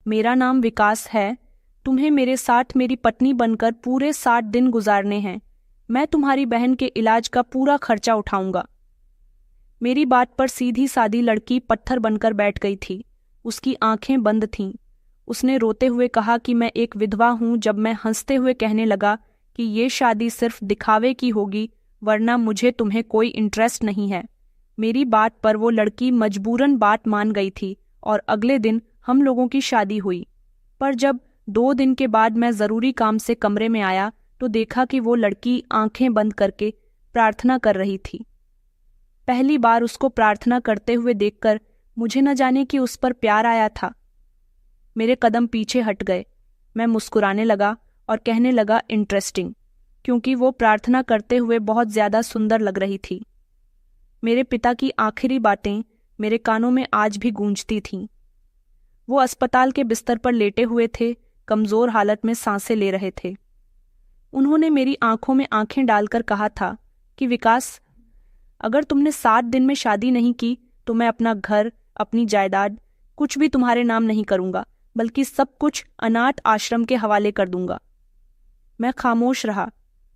मेरा नाम विकास है। तुम्हें मेरे साथ मेरी पत्नी बनकर पूरे 60 दिन गुजारने हैं। मैं तुम्हारी बहन के इलाज का पूरा खर्चा उठाऊंगा। मेरी बात पर सीधी सादी लड़की पत्थर बनकर बैठ गई थी। उसकी आंखें बंद थीं। उसने रोते हुए कहा कि मैं एक विधवा हूं। जब मैं हंसते हुए कहने लगा कि ये शादी सिर्फ दिखावे की होगी, वरना मुझे तुम्हें कोई इंटरेस्ट नहीं है। मेरी बात पर वो लड़की मजबूरन बात मान गई थी और अगले दिन हम लोगों की शादी हुई। पर जब 2 दिन के बाद मैं ज़रूरी काम से कमरे में आया तो देखा कि वो लड़की आंखें बंद करके प्रार्थना कर रही थी। पहली बार उसको प्रार्थना करते हुए देखकर मुझे न जाने कि उस पर प्यार आया था। मेरे कदम पीछे हट गए। मैं मुस्कुराने लगा और कहने लगा इंटरेस्टिंग, क्योंकि वो प्रार्थना करते हुए बहुत ज़्यादा सुंदर लग रही थी। मेरे पिता की आखिरी बातें मेरे कानों में आज भी गूंजती थीं। वो अस्पताल के बिस्तर पर लेटे हुए थे, कमज़ोर हालत में सांसें ले रहे थे। उन्होंने मेरी आंखों में आंखें डालकर कहा था कि विकास, अगर तुमने 7 दिन में शादी नहीं की तो मैं अपना घर, अपनी जायदाद, कुछ भी तुम्हारे नाम नहीं करूंगा, बल्कि सब कुछ अनाथ आश्रम के हवाले कर दूंगा। मैं खामोश रहा।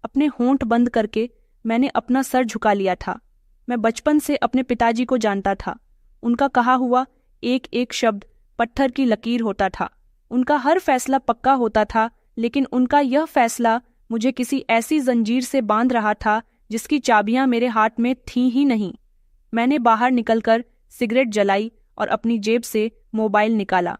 अपने होंठ बंद करके मैंने अपना सर झुका लिया था। मैं बचपन से अपने पिताजी को जानता था। उनका कहा हुआ एक एक शब्द पत्थर की लकीर होता था। उनका हर फैसला पक्का होता था, लेकिन उनका यह फैसला मुझे किसी ऐसी जंजीर से बांध रहा था जिसकी चाबियां मेरे हाथ में थीं ही नहीं। मैंने बाहर निकलकर सिगरेट जलाई और अपनी जेब से मोबाइल निकाला।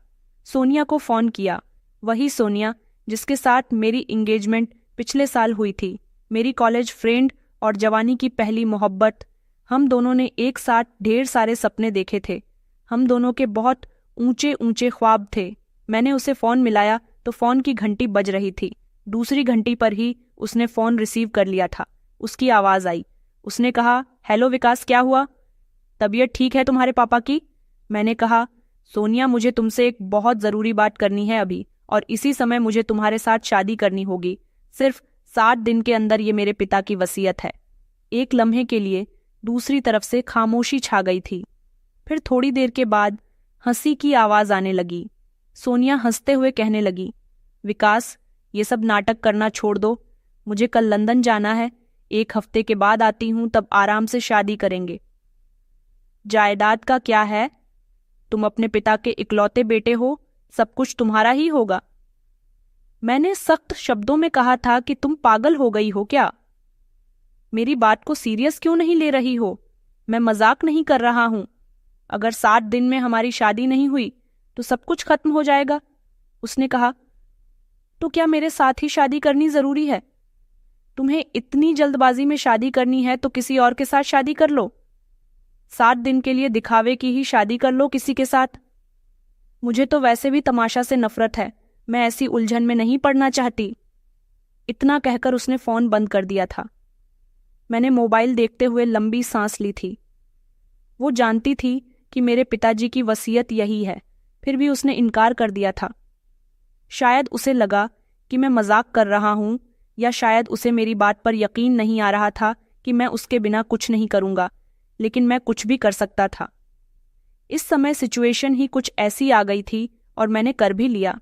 सोनिया को फ़ोन किया। वही सोनिया जिसके साथ मेरी इंगेजमेंट पिछले साल हुई थी, मेरी कॉलेज फ्रेंड और जवानी की पहली मोहब्बत। हम दोनों ने एक साथ ढेर सारे सपने देखे थे। हम दोनों के बहुत ऊंचे ऊंचे ख्वाब थे। मैंने उसे फ़ोन मिलाया तो फ़ोन की घंटी बज रही थी। दूसरी घंटी पर ही उसने फ़ोन रिसीव कर लिया था। उसकी आवाज़ आई। उसने कहा, हेलो विकास, क्या हुआ? तबीयत ठीक है तुम्हारे पापा की? मैंने कहा, सोनिया, मुझे तुमसे एक बहुत ज़रूरी बात करनी है अभी, और इसी समय मुझे तुम्हारे साथ शादी करनी होगी। सिर्फ 7 दिन के अंदर, ये मेरे पिता की वसीयत है। एक लम्हे के लिए दूसरी तरफ से खामोशी छा गई थी। फिर थोड़ी देर के बाद हंसी की आवाज़ आने लगी। सोनिया हंसते हुए कहने लगी, विकास, ये सब नाटक करना छोड़ दो। मुझे कल लंदन जाना है। 1 हफ्ते के बाद आती हूं, तब आराम से शादी करेंगे। जायदाद का क्या है? तुम अपने पिता के इकलौते बेटे हो, सब कुछ तुम्हारा ही होगा। मैंने सख्त शब्दों में कहा था कि तुम पागल हो गई हो क्या? मेरी बात को सीरियस क्यों नहीं ले रही हो? मैं मजाक नहीं कर रहा हूं। अगर 7 दिन में हमारी शादी नहीं हुई तो सब कुछ खत्म हो जाएगा। उसने कहा, तो क्या मेरे साथ ही शादी करनी जरूरी है? तुम्हें इतनी जल्दबाजी में शादी करनी है तो किसी और के साथ शादी कर लो। 7 दिन के लिए दिखावे की ही शादी कर लो किसी के साथ। मुझे तो वैसे भी तमाशा से नफरत है। मैं ऐसी उलझन में नहीं पड़ना चाहती। इतना कहकर उसने फ़ोन बंद कर दिया था। मैंने मोबाइल देखते हुए लंबी सांस ली थी। वो जानती थी कि मेरे पिताजी की वसीयत यही है, फिर भी उसने इनकार कर दिया था। शायद उसे लगा कि मैं मजाक कर रहा हूं, या शायद उसे मेरी बात पर यकीन नहीं आ रहा था कि मैं उसके बिना कुछ नहीं करूंगा, लेकिन मैं कुछ भी कर सकता था। इस समय सिचुएशन ही कुछ ऐसी आ गई थी और मैंने कर भी लिया।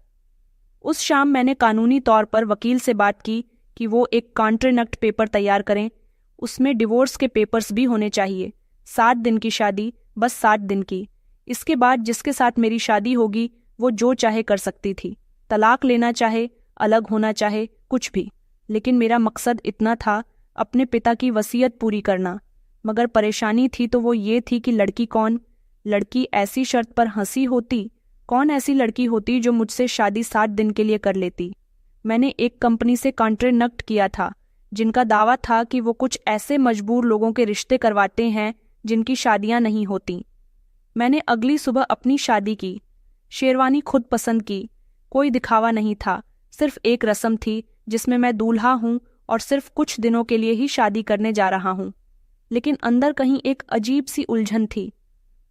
उस शाम मैंने कानूनी तौर पर वकील से बात की कि वो एक कॉन्ट्रैक्ट पेपर तैयार करें। उसमें डिवोर्स के पेपर्स भी होने चाहिए। 7 दिन की शादी, बस 7 दिन की। इसके बाद जिसके साथ मेरी शादी होगी वो जो चाहे कर सकती थी, तलाक लेना चाहे, अलग होना चाहे, कुछ भी। लेकिन मेरा मकसद इतना था, अपने पिता की वसीयत पूरी करना। मगर परेशानी थी तो वो ये थी कि लड़की कौन? लड़की ऐसी शर्त पर हंसी होती? कौन ऐसी लड़की होती जो मुझसे शादी 7 दिन के लिए कर लेती? मैंने एक कंपनी से कॉन्ट्रैक्ट किया था जिनका दावा था कि वो कुछ ऐसे मजबूर लोगों के रिश्ते करवाते हैं जिनकी शादियां नहीं होती। मैंने अगली सुबह अपनी शादी की। शेरवानी खुद पसंद की। कोई दिखावा नहीं था, सिर्फ एक रस्म थी जिसमें मैं दूल्हा हूं और सिर्फ कुछ दिनों के लिए ही शादी करने जा रहा हूं। लेकिन अंदर कहीं एक अजीब सी उलझन थी।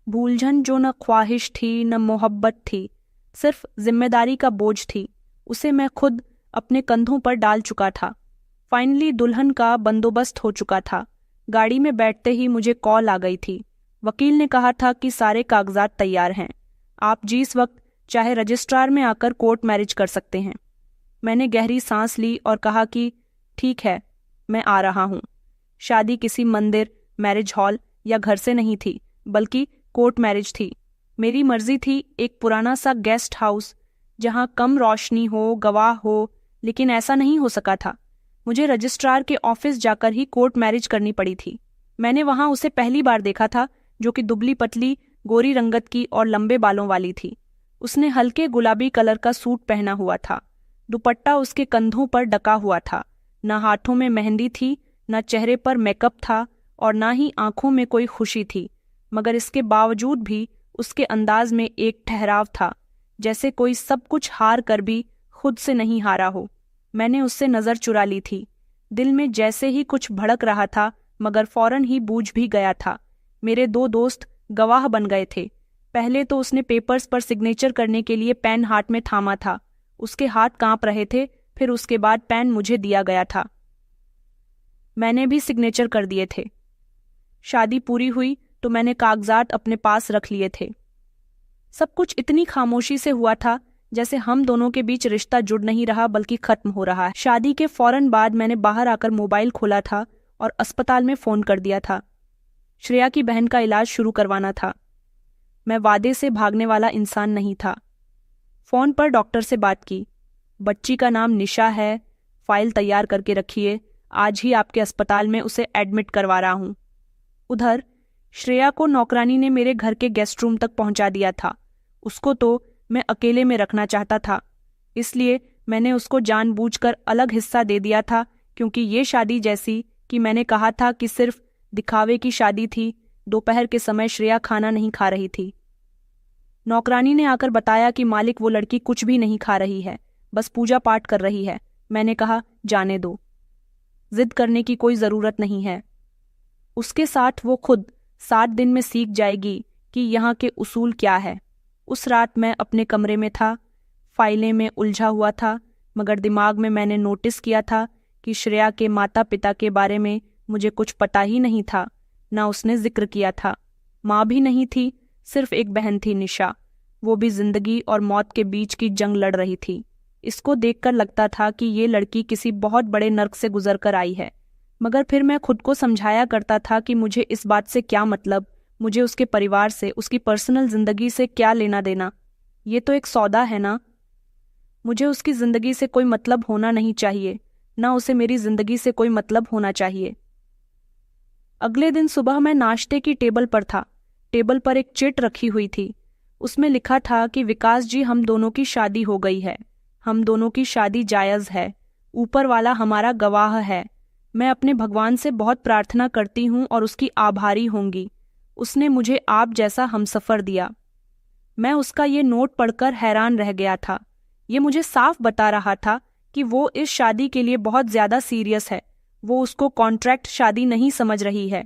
भूलझन जो न ख्वाहिश थी न मोहब्बत थी, सिर्फ जिम्मेदारी का बोझ थी। उसे मैं खुद अपने कंधों पर डाल चुका था। फाइनली दुल्हन का बंदोबस्त हो चुका था। गाड़ी में बैठते ही मुझे कॉल आ गई थी। वकील ने कहा था कि सारे कागजात तैयार हैं। आप जिस वक्त चाहे रजिस्ट्रार में आकर कोर्ट मैरिज कर सकते हैं। मैंने गहरी सांस ली और कहा कि ठीक है, मैं आ रहा हूँ। शादी किसी मंदिर, मैरिज हॉल या घर से नहीं थी, बल्कि कोर्ट मैरिज थी। मेरी मर्जी थी एक पुराना सा गेस्ट हाउस जहाँ कम रोशनी हो, गवाह हो, लेकिन ऐसा नहीं हो सका था। मुझे रजिस्ट्रार के ऑफिस जाकर ही कोर्ट मैरिज करनी पड़ी थी। मैंने वहां उसे पहली बार देखा था, जो कि दुबली पतली, गोरी रंगत की और लंबे बालों वाली थी। उसने हल्के गुलाबी कलर का सूट पहना हुआ था। दुपट्टा उसके कंधों पर डका हुआ था। न हाथों में मेहंदी थी, न चेहरे पर मेकअप था और न ही आंखों में कोई खुशी थी, मगर इसके बावजूद भी उसके अंदाज में एक ठहराव था, जैसे कोई सब कुछ हार कर भी खुद से नहीं हारा हो। मैंने उससे नजर चुरा ली थी। दिल में जैसे ही कुछ भड़क रहा था, मगर फौरन ही बूझ भी गया था। मेरे दो दोस्त गवाह बन गए थे। पहले तो उसने पेपर्स पर सिग्नेचर करने के लिए पेन हाथ में थामा था। उसके हाथ कांप रहे थे। फिर उसके बाद पेन मुझे दिया गया था। मैंने भी सिग्नेचर कर दिए थे। शादी पूरी हुई तो मैंने कागजात अपने पास रख लिए थे। सब कुछ इतनी खामोशी से हुआ था जैसे हम दोनों के बीच रिश्ता जुड़ नहीं रहा, बल्कि खत्म हो रहा है। शादी के फौरन बाद मैंने बाहर आकर मोबाइल खोला था और अस्पताल में फोन कर दिया था। श्रेया की बहन का इलाज शुरू करवाना था। मैं वादे से भागने वाला इंसान नहीं था। फोन पर डॉक्टर से बात की। बच्ची का नाम निशा है, फाइल तैयार करके रखिए, आज ही आपके अस्पताल में उसे एडमिट करवा रहा हूं। उधर श्रेया को नौकरानी ने मेरे घर के गेस्ट रूम तक पहुंचा दिया था। उसको तो मैं अकेले में रखना चाहता था, इसलिए मैंने उसको जानबूझकर अलग हिस्सा दे दिया था, क्योंकि ये शादी जैसी कि मैंने कहा था कि सिर्फ दिखावे की शादी थी। दोपहर के समय श्रेया खाना नहीं खा रही थी। नौकरानी ने आकर बताया कि मालिक, वो लड़की कुछ भी नहीं खा रही है, बस पूजा पाठ कर रही है। मैंने कहा, जाने दो, जिद करने की कोई जरूरत नहीं है। उसके साथ वो खुद 7 दिन में सीख जाएगी कि यहाँ के उसूल क्या है। उस रात मैं अपने कमरे में था, फाइलें में उलझा हुआ था, मगर दिमाग में मैंने नोटिस किया था कि श्रेया के माता पिता के बारे में मुझे कुछ पता ही नहीं था, ना उसने जिक्र किया था। माँ भी नहीं थी, सिर्फ एक बहन थी, निशा। वो भी जिंदगी और मौत के बीच की जंग लड़ रही थी। इसको देखकर लगता था कि ये लड़की किसी बहुत बड़े नर्क से गुजर कर आई है, मगर फिर मैं खुद को समझाया करता था कि मुझे इस बात से क्या मतलब, मुझे उसके परिवार से, उसकी पर्सनल जिंदगी से क्या लेना देना। ये तो एक सौदा है ना। मुझे उसकी जिंदगी से कोई मतलब होना नहीं चाहिए, ना उसे मेरी जिंदगी से कोई मतलब होना चाहिए। अगले दिन सुबह मैं नाश्ते की टेबल पर था। टेबल पर एक चिट रखी हुई थी। उसमें लिखा था कि विकास जी, हम दोनों की शादी हो गई है, हम दोनों की शादी जायज़ है, ऊपर वाला हमारा गवाह है। मैं अपने भगवान से बहुत प्रार्थना करती हूँ और उसकी आभारी होंगी। उसने मुझे आप जैसा हमसफर दिया। मैं उसका ये नोट पढ़कर हैरान रह गया था। ये मुझे साफ बता रहा था कि वो इस शादी के लिए बहुत ज्यादा सीरियस है। वो उसको कॉन्ट्रैक्ट शादी नहीं समझ रही है।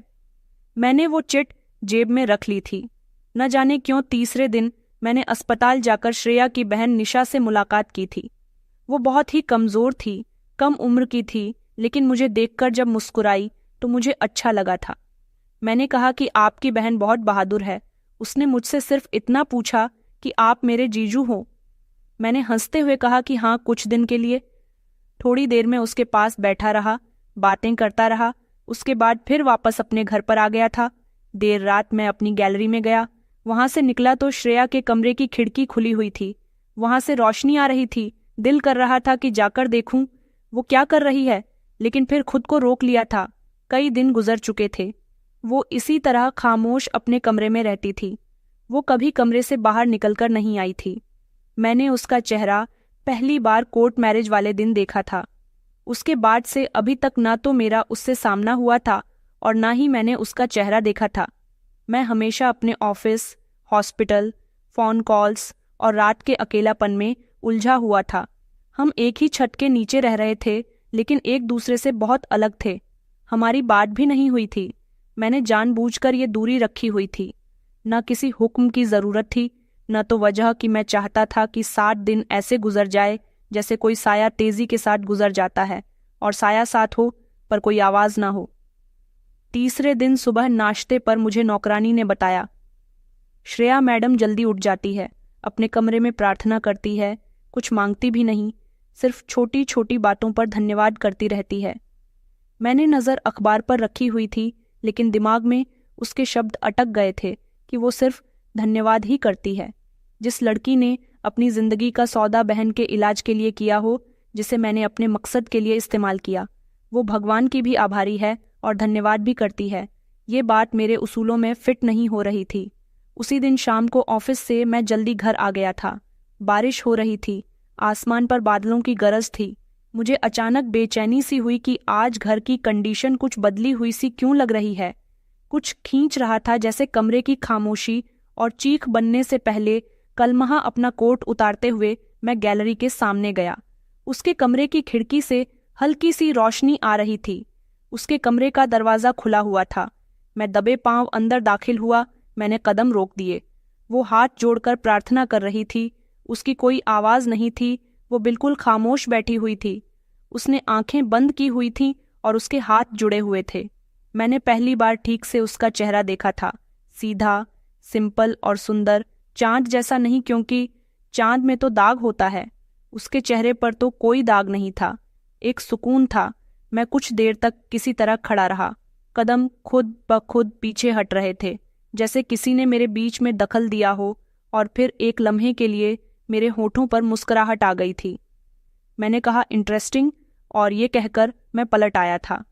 मैंने वो चिट जेब में रख ली थी। न जाने क्यों तीसरे दिन मैंने अस्पताल जाकर श्रेया की बहन निशा से मुलाकात की थी। वो बहुत ही कमजोर थी, कम उम्र की थी, लेकिन मुझे देखकर जब मुस्कुराई तो मुझे अच्छा लगा था। मैंने कहा कि आपकी बहन बहुत बहादुर है। उसने मुझसे सिर्फ इतना पूछा कि आप मेरे जीजू हो। मैंने हंसते हुए कहा कि हाँ, कुछ दिन के लिए। थोड़ी देर में उसके पास बैठा रहा, बातें करता रहा। उसके बाद फिर वापस अपने घर पर आ गया था। देर रात मैं अपनी गैलरी में गया। वहां से निकला तो श्रेया के कमरे की खिड़की खुली हुई थी। वहां से रोशनी आ रही थी। दिल कर रहा था कि जाकर देखूं वो क्या कर रही है, लेकिन फिर खुद को रोक लिया था। कई दिन गुजर चुके थे। वो इसी तरह खामोश अपने कमरे में रहती थी। वो कभी कमरे से बाहर निकलकर नहीं आई थी। मैंने उसका चेहरा पहली बार कोर्ट मैरिज वाले दिन देखा था। उसके बाद से अभी तक ना तो मेरा उससे सामना हुआ था और ना ही मैंने उसका चेहरा देखा था। मैं हमेशा अपने ऑफिस, हॉस्पिटल, फोन कॉल्स और रात के अकेलापन में उलझा हुआ था। हम एक ही छत के नीचे रह रहे थे, लेकिन एक दूसरे से बहुत अलग थे। हमारी बात भी नहीं हुई थी। मैंने जानबूझकर ये दूरी रखी हुई थी। न किसी हुक्म की जरूरत थी, न तो वजह कि मैं चाहता था कि 7 दिन ऐसे गुजर जाए जैसे कोई साया तेजी के साथ गुजर जाता है और साया साथ हो पर कोई आवाज ना हो। तीसरे दिन सुबह नाश्ते पर मुझे नौकरानी ने बताया, श्रेया मैडम जल्दी उठ जाती है, अपने कमरे में प्रार्थना करती है, कुछ मांगती भी नहीं, सिर्फ छोटी छोटी बातों पर धन्यवाद करती रहती है। मैंने नज़र अखबार पर रखी हुई थी, लेकिन दिमाग में उसके शब्द अटक गए थे कि वो सिर्फ धन्यवाद ही करती है। जिस लड़की ने अपनी जिंदगी का सौदा बहन के इलाज के लिए किया हो, जिसे मैंने अपने मकसद के लिए इस्तेमाल किया, वो भगवान की भी आभारी है और धन्यवाद भी करती है। ये बात मेरे उसूलों में फिट नहीं हो रही थी। उसी दिन शाम को ऑफिस से मैं जल्दी घर आ गया था। बारिश हो रही थी, आसमान पर बादलों की गरज थी। मुझे अचानक बेचैनी सी हुई कि आज घर की कंडीशन कुछ बदली हुई सी क्यों लग रही है। कुछ खींच रहा था, जैसे कमरे की खामोशी और चीख बनने से पहले कलमहा अपना कोट उतारते हुए मैं गैलरी के सामने गया। उसके कमरे की खिड़की से हल्की सी रोशनी आ रही थी। उसके कमरे का दरवाज़ा खुला हुआ था। मैं दबे पांव अंदर दाखिल हुआ। मैंने कदम रोक दिए। वो हाथ जोड़कर प्रार्थना कर रही थी। उसकी कोई आवाज़ नहीं थी, वो बिल्कुल खामोश बैठी हुई थी। उसने आंखें बंद की हुई थीं और उसके हाथ जुड़े हुए थे। मैंने पहली बार ठीक से उसका चेहरा देखा था, सीधा, सिंपल और सुंदर, चांद जैसा नहीं, क्योंकि चांद में तो दाग होता है। उसके चेहरे पर तो कोई दाग नहीं था, एक सुकून था। मैं कुछ देर तक किसी तरह खड़ा रहा। कदम खुद ब खुद पीछे हट रहे थे, जैसे किसी ने मेरे बीच में दखल दिया हो, और फिर एक लम्हे के लिए मेरे होठों पर मुस्कुराहट आ गई थी। मैंने कहा, इंटरेस्टिंग, और ये कहकर मैं पलट आया था।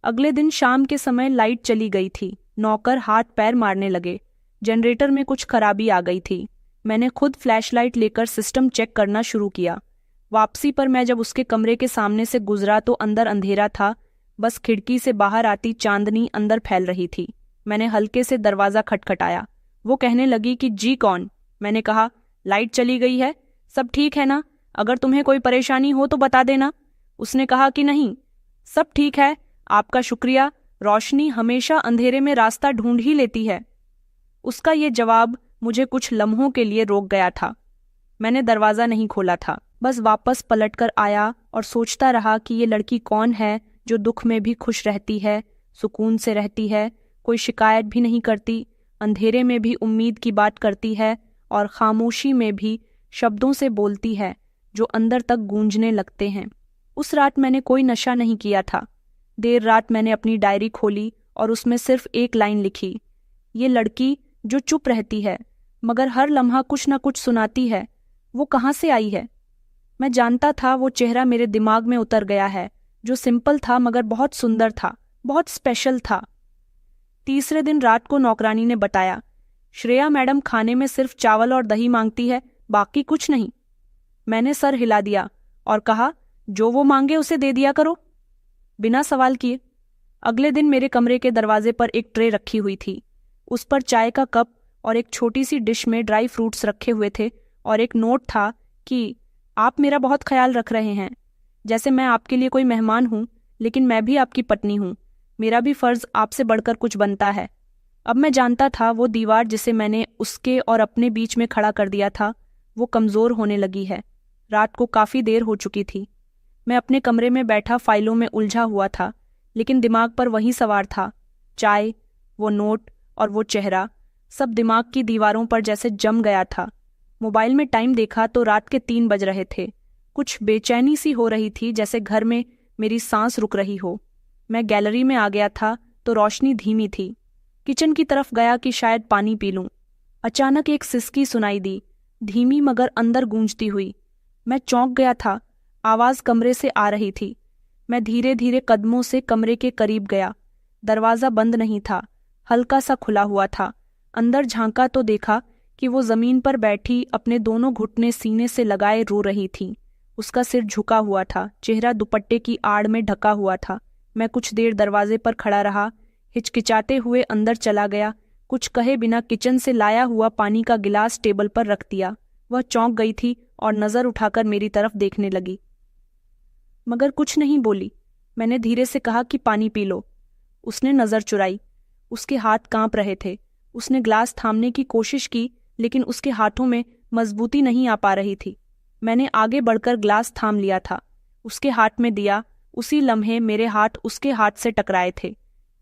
अगले दिन शाम के समय लाइट चली गई थी। नौकर हाथ पैर मारने लगे। जनरेटर में कुछ खराबी आ गई थी। मैंने खुद फ्लैशलाइट लेकर सिस्टम चेक करना शुरू किया। वापसी पर मैं जब उसके कमरे के सामने से गुजरा तो अंदर अंधेरा था, बस खिड़की से बाहर आती चांदनी अंदर फैल रही थी। मैंने हल्के से दरवाज़ा खटखटाया। वो कहने लगी कि जी कौन? मैंने कहा, लाइट चली गई है, सब ठीक है ना? अगर तुम्हें कोई परेशानी हो तो बता देना। उसने कहा कि नहीं, सब ठीक है, आपका शुक्रिया, रोशनी हमेशा अंधेरे में रास्ता ढूंढ ही लेती है। उसका ये जवाब मुझे कुछ लम्हों के लिए रोक गया था। मैंने दरवाज़ा नहीं खोला था, बस वापस पलटकर आया और सोचता रहा कि ये लड़की कौन है जो दुख में भी खुश रहती है, सुकून से रहती है, कोई शिकायत भी नहीं करती, अंधेरे में भी उम्मीद की बात करती है और खामोशी में भी शब्दों से बोलती है जो अंदर तक गूंजने लगते हैं। उस रात मैंने कोई नशा नहीं किया था। देर रात मैंने अपनी डायरी खोली और उसमें सिर्फ एक लाइन लिखी, ये लड़की जो चुप रहती है मगर हर लम्हा कुछ न कुछ सुनाती है, वो कहाँ से आई है? मैं जानता था वो चेहरा मेरे दिमाग में उतर गया है, जो सिंपल था मगर बहुत सुंदर था, बहुत स्पेशल था। तीसरे दिन रात को नौकरानी ने बताया, श्रेया मैडम खाने में सिर्फ चावल और दही मांगती है, बाकी कुछ नहीं। मैंने सर हिला दिया और कहा, जो वो मांगे उसे दे दिया करो, बिना सवाल किए। अगले दिन मेरे कमरे के दरवाजे पर एक ट्रे रखी हुई थी। उस पर चाय का कप और एक छोटी सी डिश में ड्राई फ्रूट्स रखे हुए थे और एक नोट था कि आप मेरा बहुत ख्याल रख रहे हैं, जैसे मैं आपके लिए कोई मेहमान हूँ, लेकिन मैं भी आपकी पत्नी हूँ, मेरा भी फर्ज आपसे बढ़कर कुछ बनता है। अब मैं जानता था वो दीवार जिसे मैंने उसके और अपने बीच में खड़ा कर दिया था, वो कमज़ोर होने लगी है। रात को काफ़ी देर हो चुकी थी। मैं अपने कमरे में बैठा फाइलों में उलझा हुआ था, लेकिन दिमाग पर वही सवार था, चाय, वो नोट और वो चेहरा, सब दिमाग की दीवारों पर जैसे जम गया था। मोबाइल में टाइम देखा तो रात के 3 बज रहे थे। कुछ बेचैनी सी हो रही थी, जैसे घर में मेरी सांस रुक रही हो। मैं गैलरी में आ गया था तो रोशनी धीमी थी। किचन की तरफ गया कि शायद पानी पी लूं। अचानक एक सिसकी सुनाई दी, धीमी मगर अंदर गूंजती हुई। मैं चौंक गया था। आवाज़ कमरे से आ रही थी। मैं धीरे धीरे कदमों से कमरे के करीब गया। दरवाज़ा बंद नहीं था, हल्का सा खुला हुआ था। अंदर झांका तो देखा कि वो ज़मीन पर बैठी अपने दोनों घुटने सीने से लगाए रो रही थी। उसका सिर झुका हुआ था, चेहरा दुपट्टे की आड़ में ढका हुआ था। मैं कुछ देर दरवाजे पर खड़ा रहा, हिचकिचाते हुए अंदर चला गया। कुछ कहे बिना किचन से लाया हुआ पानी का गिलास टेबल पर रख दिया। वह चौंक गई थी और नज़र उठाकर मेरी तरफ देखने लगी, मगर कुछ नहीं बोली। मैंने धीरे से कहा कि पानी पी लो। उसने नज़र चुराई। उसके हाथ कांप रहे थे। उसने ग्लास थामने की कोशिश की, लेकिन उसके हाथों में मजबूती नहीं आ पा रही थी। मैंने आगे बढ़कर ग्लास थाम लिया था, उसके हाथ में दिया। उसी लम्हे मेरे हाथ उसके हाथ से टकराए थे।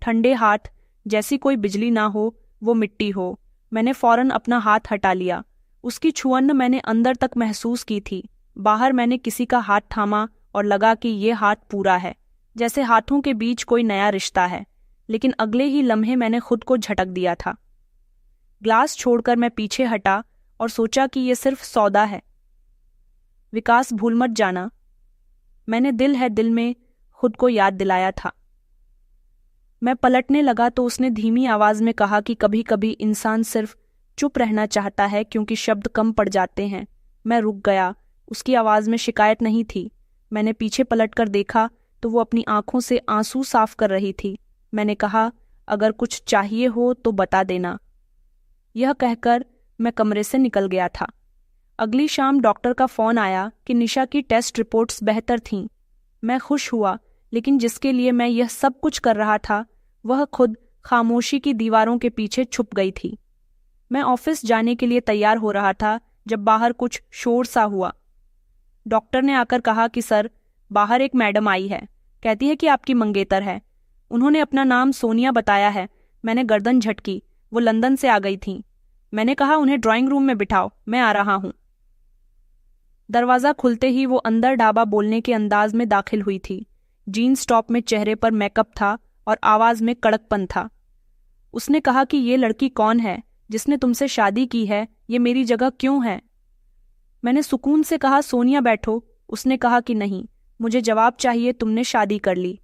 ठंडे हाथ, जैसी कोई बिजली ना हो, वो मिट्टी हो। मैंने फौरन अपना हाथ हटा लिया। उसकी छुअन मैंने अंदर तक महसूस की थी। बाहर मैंने किसी का हाथ थामा और लगा कि ये हाथ पूरा है, जैसे हाथों के बीच कोई नया रिश्ता है। लेकिन अगले ही लम्हे मैंने खुद को झटक दिया था। ग्लास छोड़कर मैं पीछे हटा और सोचा कि ये सिर्फ सौदा है। विकास, भूल मत जाना, मैंने दिल है दिल में खुद को याद दिलाया था। मैं पलटने लगा तो उसने धीमी आवाज में कहा कि कभी कभी इंसान सिर्फ चुप रहना चाहता है क्योंकि शब्द कम पड़ जाते हैं। मैं रुक गया। उसकी आवाज में शिकायत नहीं थी। मैंने पीछे पलटकर देखा तो वो अपनी आंखों से आंसू साफ कर रही थी। मैंने कहा, अगर कुछ चाहिए हो तो बता देना। यह कहकर मैं कमरे से निकल गया था। अगली शाम डॉक्टर का फोन आया कि निशा की टेस्ट रिपोर्ट्स बेहतर थीं। मैं खुश हुआ, लेकिन जिसके लिए मैं यह सब कुछ कर रहा था वह खुद खामोशी की दीवारों के पीछे छुप गई थी। मैं ऑफिस जाने के लिए तैयार हो रहा था जब बाहर कुछ शोर सा हुआ। डॉक्टर ने आकर कहा कि सर, बाहर एक मैडम आई है, कहती है कि आपकी मंगेतर है। उन्होंने अपना नाम सोनिया बताया है। मैंने गर्दन झटकी। वो लंदन से आ गई थीं। मैंने कहा, उन्हें ड्राइंग रूम में बिठाओ, मैं आ रहा हूं। दरवाज़ा खुलते ही वो अंदर ढाबा बोलने के अंदाज में दाखिल हुई थी। जीन्स टॉप में चेहरे पर मेकअप था और आवाज में कड़कपन था। उसने कहा कि ये लड़की कौन है जिसने तुमसे शादी की है, ये मेरी जगह क्यों है? मैंने सुकून से कहा, सोनिया बैठो। उसने कहा कि नहीं, मुझे जवाब चाहिए, तुमने शादी कर ली।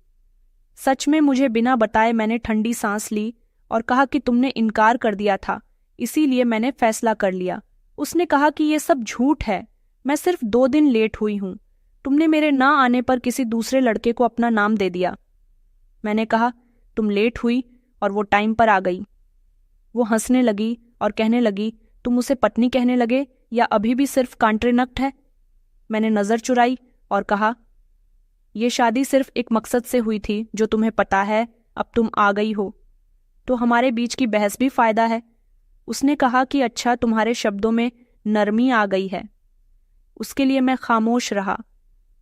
सच में मुझे बिना बताए मैंने ठंडी सांस ली और कहा कि तुमने इनकार कर दिया था, इसीलिए मैंने फैसला कर लिया। उसने कहा कि ये सब झूठ है, मैं सिर्फ 2 दिन लेट हुई हूं। तुमने मेरे ना आने पर किसी दूसरे लड़के को अपना नाम दे दिया। मैंने कहा, तुम लेट हुई और वो टाइम पर आ गई। वो हंसने लगी और कहने लगी, तुम उसे पत्नी कहने लगे या अभी भी सिर्फ कॉन्ट्रैक्ट है? मैंने नजर चुराई और कहा, ये शादी सिर्फ एक मकसद से हुई थी जो तुम्हें पता है। अब तुम आ गई हो तो हमारे बीच की बहस भी फायदा है। उसने कहा कि अच्छा, तुम्हारे शब्दों में नरमी आ गई है। उसके लिए मैं खामोश रहा।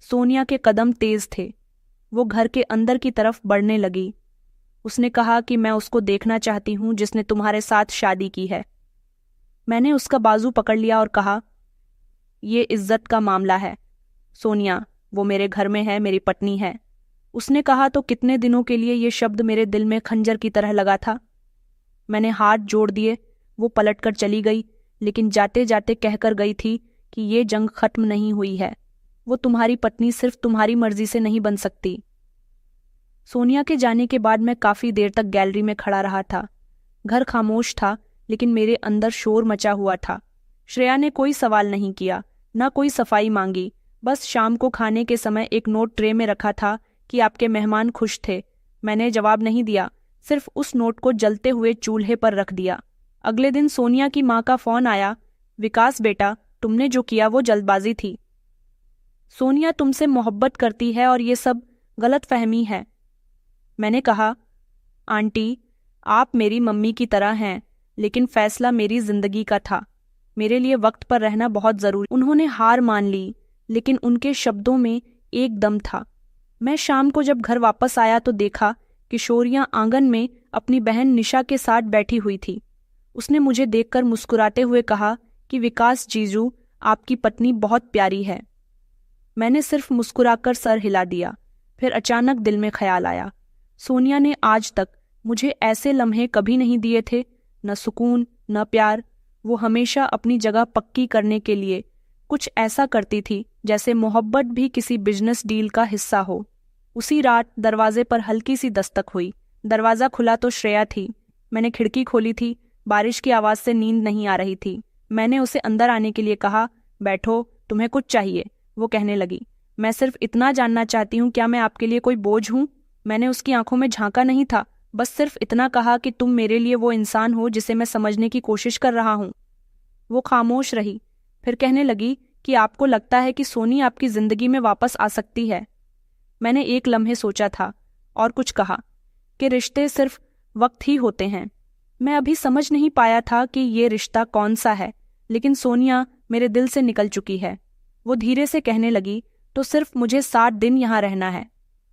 सोनिया के कदम तेज थे। वो घर के अंदर की तरफ बढ़ने लगी। उसने कहा कि मैं उसको देखना चाहती हूं जिसने तुम्हारे साथ शादी की है। मैंने उसका बाजू पकड़ लिया और कहा, ये इज्जत का मामला है सोनिया, वो मेरे घर में है, मेरी पत्नी है। उसने कहा तो कितने दिनों के लिए ये शब्द मेरे दिल में खंजर की तरह लगा था। मैंने हाथ जोड़ दिए। वो पलटकर चली गई, लेकिन जाते जाते कहकर गई थी कि ये जंग खत्म नहीं हुई है। वो तुम्हारी पत्नी सिर्फ तुम्हारी मर्जी से नहीं बन सकती। सोनिया के जाने के बाद मैं काफी देर तक गैलरी में खड़ा रहा था। घर खामोश था, लेकिन मेरे अंदर शोर मचा हुआ था। श्रेया ने कोई सवाल नहीं किया, न कोई सफाई मांगी। बस शाम को खाने के समय एक नोट ट्रे में रखा था कि आपके मेहमान खुश थे। मैंने जवाब नहीं दिया, सिर्फ उस नोट को जलते हुए चूल्हे पर रख दिया। अगले दिन सोनिया की माँ का फोन आया, विकास बेटा, तुमने जो किया वो जल्दबाजी थी। सोनिया तुमसे मोहब्बत करती है और ये सब गलतफहमी है। मैंने कहा, आंटी, आप मेरी मम्मी की तरह हैं, लेकिन फैसला मेरी जिंदगी का था। मेरे लिए वक्त पर रहना बहुत जरूरी। उन्होंने हार मान ली, लेकिन उनके शब्दों में एक दम था। मैं शाम को जब घर वापस आया तो देखा किशोरियां आंगन में अपनी बहन निशा के साथ बैठी हुई थी। उसने मुझे देखकर मुस्कुराते हुए कहा कि विकास जीजू, आपकी पत्नी बहुत प्यारी है। मैंने सिर्फ मुस्कुराकर सर हिला दिया। फिर अचानक दिल में ख्याल आया, सोनिया ने आज तक मुझे ऐसे लम्हे कभी नहीं दिए थे, न सुकून न प्यार। वो हमेशा अपनी जगह पक्की करने के लिए कुछ ऐसा करती थी जैसे मोहब्बत भी किसी बिजनेस डील का हिस्सा हो। उसी रात दरवाजे पर हल्की सी दस्तक हुई। दरवाज़ा खुला तो श्रेया थी। मैंने खिड़की खोली थी। बारिश की आवाज़ से नींद नहीं आ रही थी। मैंने उसे अंदर आने के लिए कहा, बैठो, तुम्हें कुछ चाहिए? वो कहने लगी, मैं सिर्फ इतना जानना चाहती हूँ, क्या मैं आपके लिए कोई बोझ हूँ? मैंने उसकी आंखों में झांका नहीं था, बस सिर्फ इतना कहा कि तुम मेरे लिए वो इंसान हो जिसे मैं समझने की कोशिश कर रहा हूँ। वो खामोश रही, फिर कहने लगी कि आपको लगता है कि सोनी आपकी जिंदगी में वापस आ सकती है। मैंने एक लम्हे सोचा था और कुछ कहा कि रिश्ते सिर्फ वक्त ही होते हैं। मैं अभी समझ नहीं पाया था कि ये रिश्ता कौन सा है, लेकिन सोनिया मेरे दिल से निकल चुकी है। वो धीरे से कहने लगी, तो सिर्फ मुझे 7 दिन यहाँ रहना है।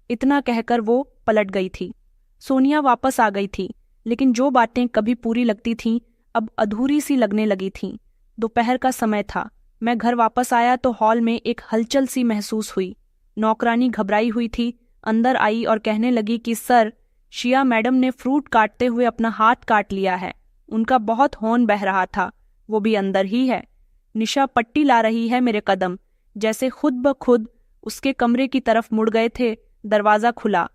इतना कहकर वो पलट गई थी। सोनिया वापस आ गई थी, लेकिन जो बातें कभी पूरी लगती थीं अब अधूरी सी लगने लगी थीं। दोपहर का समय था। मैं घर वापस आया तो हॉल में एक हलचल सी महसूस हुई। नौकरानी घबराई हुई थी, अंदर आई और कहने लगी कि सर, शिया मैडम ने फ्रूट काटते हुए अपना हाथ काट लिया है। उनका बहुत खून बह रहा था, वो भी अंदर ही है। निशा पट्टी ला रही है। मेरे कदम जैसे खुद ब खुद उसके कमरे की तरफ मुड़ गए थे। दरवाज़ा खुला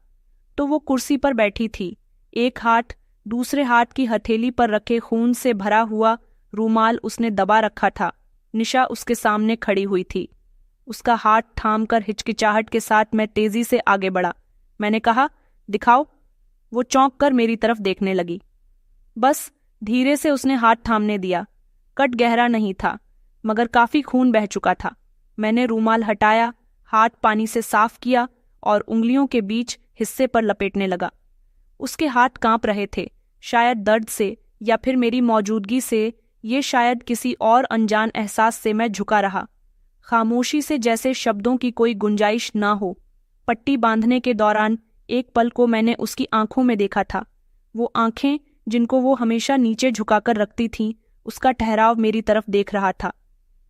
तो वो कुर्सी पर बैठी थी। एक हाथ दूसरे हाथ की हथेली पर रखे खून से भरा हुआ रूमाल उसने दबा रखा था। निशा उसके सामने खड़ी हुई थी। उसका हाथ थामकर हिचकिचाहट के साथ मैं तेजी से आगे बढ़ा। मैंने कहा, दिखाओ। वो चौंक कर मेरी तरफ देखने लगी। बस धीरे से उसने हाथ थामने दिया। कट गहरा नहीं था, मगर काफी खून बह चुका था। मैंने रूमाल हटाया, हाथ पानी से साफ किया और उंगलियों के बीच हिस्से पर लपेटने लगा। उसके हाथ कांप रहे थे, शायद दर्द से या फिर मेरी मौजूदगी से, ये शायद किसी और अनजान एहसास से। मैं झुका रहा, खामोशी से, जैसे शब्दों की कोई गुंजाइश ना हो। पट्टी बांधने के दौरान एक पल को मैंने उसकी आंखों में देखा था। वो आंखें जिनको वो हमेशा नीचे झुकाकर रखती थीं, उसका ठहराव मेरी तरफ देख रहा था।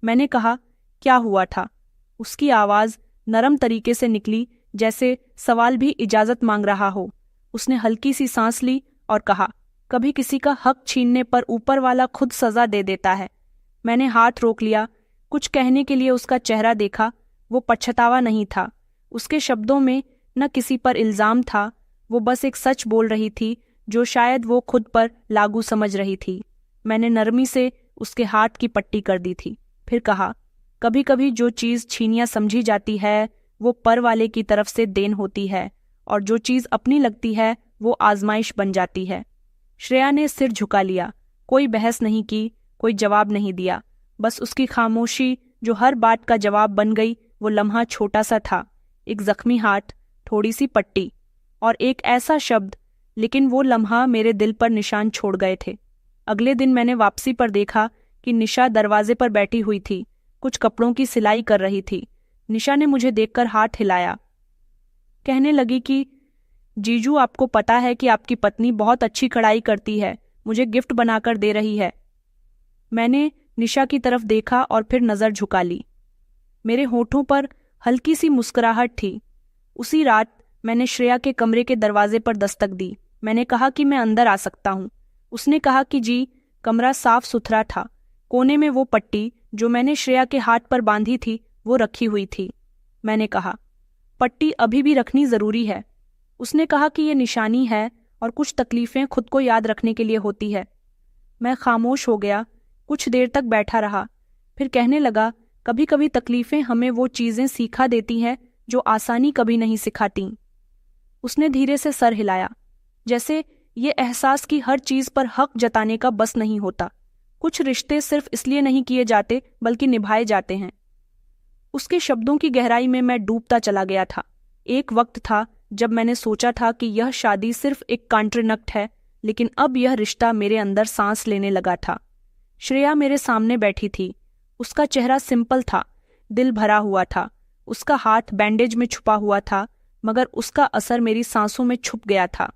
मैंने कहा, क्या हुआ था? उसकी आवाज़ नरम तरीके से निकली, जैसे सवाल भी इजाज़त मांग रहा हो। उसने हल्की सी सांस ली और कहा, कभी किसी का हक छीनने पर ऊपर वाला खुद सजा दे देता है। मैंने हाथ रोक लिया, कुछ कहने के लिए उसका चेहरा देखा। वो पछतावा नहीं था, उसके शब्दों में न किसी पर इल्ज़ाम था। वो बस एक सच बोल रही थी जो शायद वो खुद पर लागू समझ रही थी। मैंने नरमी से उसके हाथ की पट्टी कर दी थी, फिर कहा, कभी कभी जो चीज़ छीनिया समझी जाती है वो पर वाले की तरफ से देन होती है, और जो चीज़ अपनी लगती है वो आजमाइश बन जाती है। श्रेया ने सिर झुका लिया, कोई बहस नहीं की, कोई जवाब नहीं दिया। बस उसकी खामोशी जो हर बात का जवाब बन गई। वो लम्हा छोटा सा था, एक जख्मी हाथ, थोड़ी सी पट्टी और एक ऐसा शब्द, लेकिन वो लम्हा मेरे दिल पर निशान छोड़ गए थे। अगले दिन मैंने वापसी पर देखा कि निशा दरवाजे पर बैठी हुई थी, कुछ कपड़ों की सिलाई कर रही थी। निशा ने मुझे देखकर हाथ हिलाया, कहने लगी कि जीजू, आपको पता है कि आपकी पत्नी बहुत अच्छी कढ़ाई करती है, मुझे गिफ्ट बनाकर दे रही है। मैंने निशा की तरफ देखा और फिर नज़र झुका ली। मेरे होठों पर हल्की सी मुस्कुराहट थी। उसी रात मैंने श्रेया के कमरे के दरवाजे पर दस्तक दी। मैंने कहा कि मैं अंदर आ सकता हूँ। उसने कहा कि जी। कमरा साफ सुथरा था। कोने में वो पट्टी जो मैंने श्रेया के हाथ पर बांधी थी वो रखी हुई थी। मैंने कहा, पट्टी अभी भी रखनी ज़रूरी है। उसने कहा कि ये निशानी है और कुछ तकलीफ़ें खुद को याद रखने के लिए होती है। मैं खामोश हो गया, कुछ देर तक बैठा रहा, फिर कहने लगा, कभी कभी तकलीफ़ें हमें वो चीज़ें सिखा देती हैं जो आसानी कभी नहीं सिखाती। उसने धीरे से सर हिलाया, जैसे ये एहसास कि हर चीज़ पर हक जताने का बस नहीं होता। कुछ रिश्ते सिर्फ इसलिए नहीं किए जाते बल्कि निभाए जाते हैं। उसके शब्दों की गहराई में मैं डूबता चला गया था। एक वक्त था जब मैंने सोचा था कि यह शादी सिर्फ एक कॉन्ट्रैक्ट है, लेकिन अब यह रिश्ता मेरे अंदर सांस लेने लगा था। श्रेया मेरे सामने बैठी थी। उसका चेहरा सिंपल था, दिल भरा हुआ था। उसका हाथ बैंडेज में छुपा हुआ था, मगर उसका असर मेरी सांसों में छुप गया था।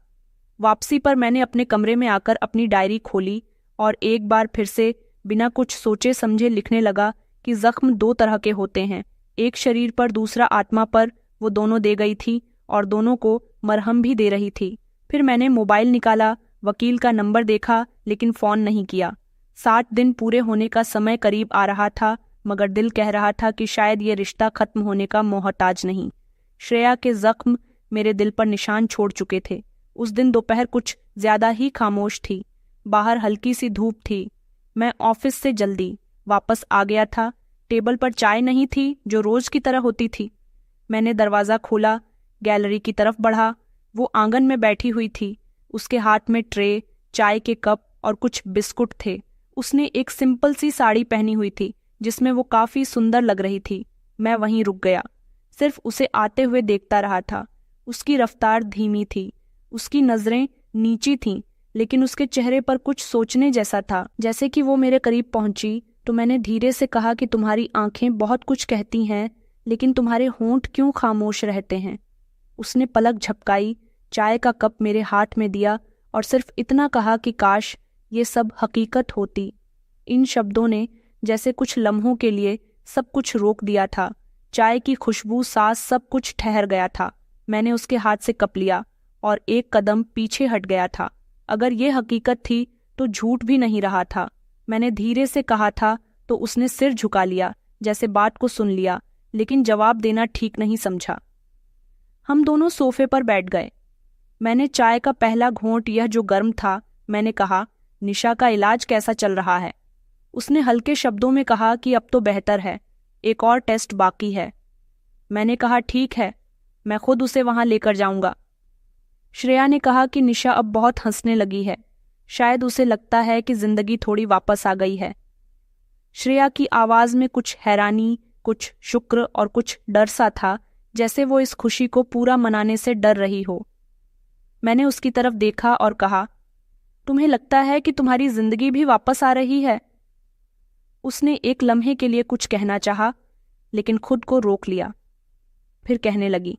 वापसी पर मैंने अपने कमरे में आकर अपनी डायरी खोली और एक बार फिर से बिना कुछ सोचे समझे लिखने लगा कि जख्म दो तरह के होते हैं, एक शरीर पर, दूसरा आत्मा पर। वो दोनों दे गई थी और दोनों को मरहम भी दे रही थी। फिर मैंने मोबाइल निकाला, वकील का नंबर देखा, लेकिन फ़ोन नहीं किया। 60 दिन पूरे होने का समय करीब आ रहा था, मगर दिल कह रहा था कि शायद ये रिश्ता खत्म होने का मोहताज नहीं। श्रेया के जख्म मेरे दिल पर निशान छोड़ चुके थे। उस दिन दोपहर कुछ ज्यादा ही खामोश थी। बाहर हल्की सी धूप थी। मैं ऑफिस से जल्दी वापस आ गया था। टेबल पर चाय नहीं थी जो रोज की तरह होती थी। मैंने दरवाज़ा खोला, गैलरी की तरफ बढ़ा। वो आंगन में बैठी हुई थी। उसके हाथ में ट्रे, चाय के कप और कुछ बिस्कुट थे। उसने एक सिंपल सी साड़ी पहनी हुई थी जिसमें वो काफ़ी सुंदर लग रही थी। मैं वहीं रुक गया, सिर्फ उसे आते हुए देखता रहा था। उसकी रफ्तार धीमी थी, उसकी नज़रें नीची थीं, लेकिन उसके चेहरे पर कुछ सोचने जैसा था। जैसे कि वो मेरे करीब पहुंची तो मैंने धीरे से कहा कि तुम्हारी आंखें बहुत कुछ कहती हैं, लेकिन तुम्हारे होंठ क्यों खामोश रहते हैं। उसने पलक झपकाई, चाय का कप मेरे हाथ में दिया और सिर्फ इतना कहा कि काश ये सब हकीकत होती। इन शब्दों ने जैसे कुछ लम्हों के लिए सब कुछ रोक दिया था। चाय की खुशबू, सांस, सब कुछ ठहर गया था। मैंने उसके हाथ से कप लिया और एक कदम पीछे हट गया था। अगर ये हकीकत थी तो झूठ भी नहीं रहा था। मैंने धीरे से कहा था तो उसने सिर झुका लिया, जैसे बात को सुन लिया, लेकिन जवाब देना ठीक नहीं समझा। हम दोनों सोफे पर बैठ गए। मैंने चाय का पहला घोंट, यह जो गर्म था, मैंने कहा, निशा का इलाज कैसा चल रहा है? उसने हल्के शब्दों में कहा कि अब तो बेहतर है, एक और टेस्ट बाकी है। मैंने कहा, ठीक है, मैं खुद उसे वहां लेकर जाऊंगा। श्रेया ने कहा कि निशा अब बहुत हंसने लगी है, शायद उसे लगता है कि जिंदगी थोड़ी वापस आ गई है। श्रेया की आवाज में कुछ हैरानी, कुछ शुक्र और कुछ डर सा था, जैसे वो इस खुशी को पूरा मनाने से डर रही हो। मैंने उसकी तरफ देखा और कहा, तुम्हें लगता है कि तुम्हारी जिंदगी भी वापस आ रही है? उसने एक लम्हे के लिए कुछ कहना चाहा, लेकिन खुद को रोक लिया। फिर कहने लगी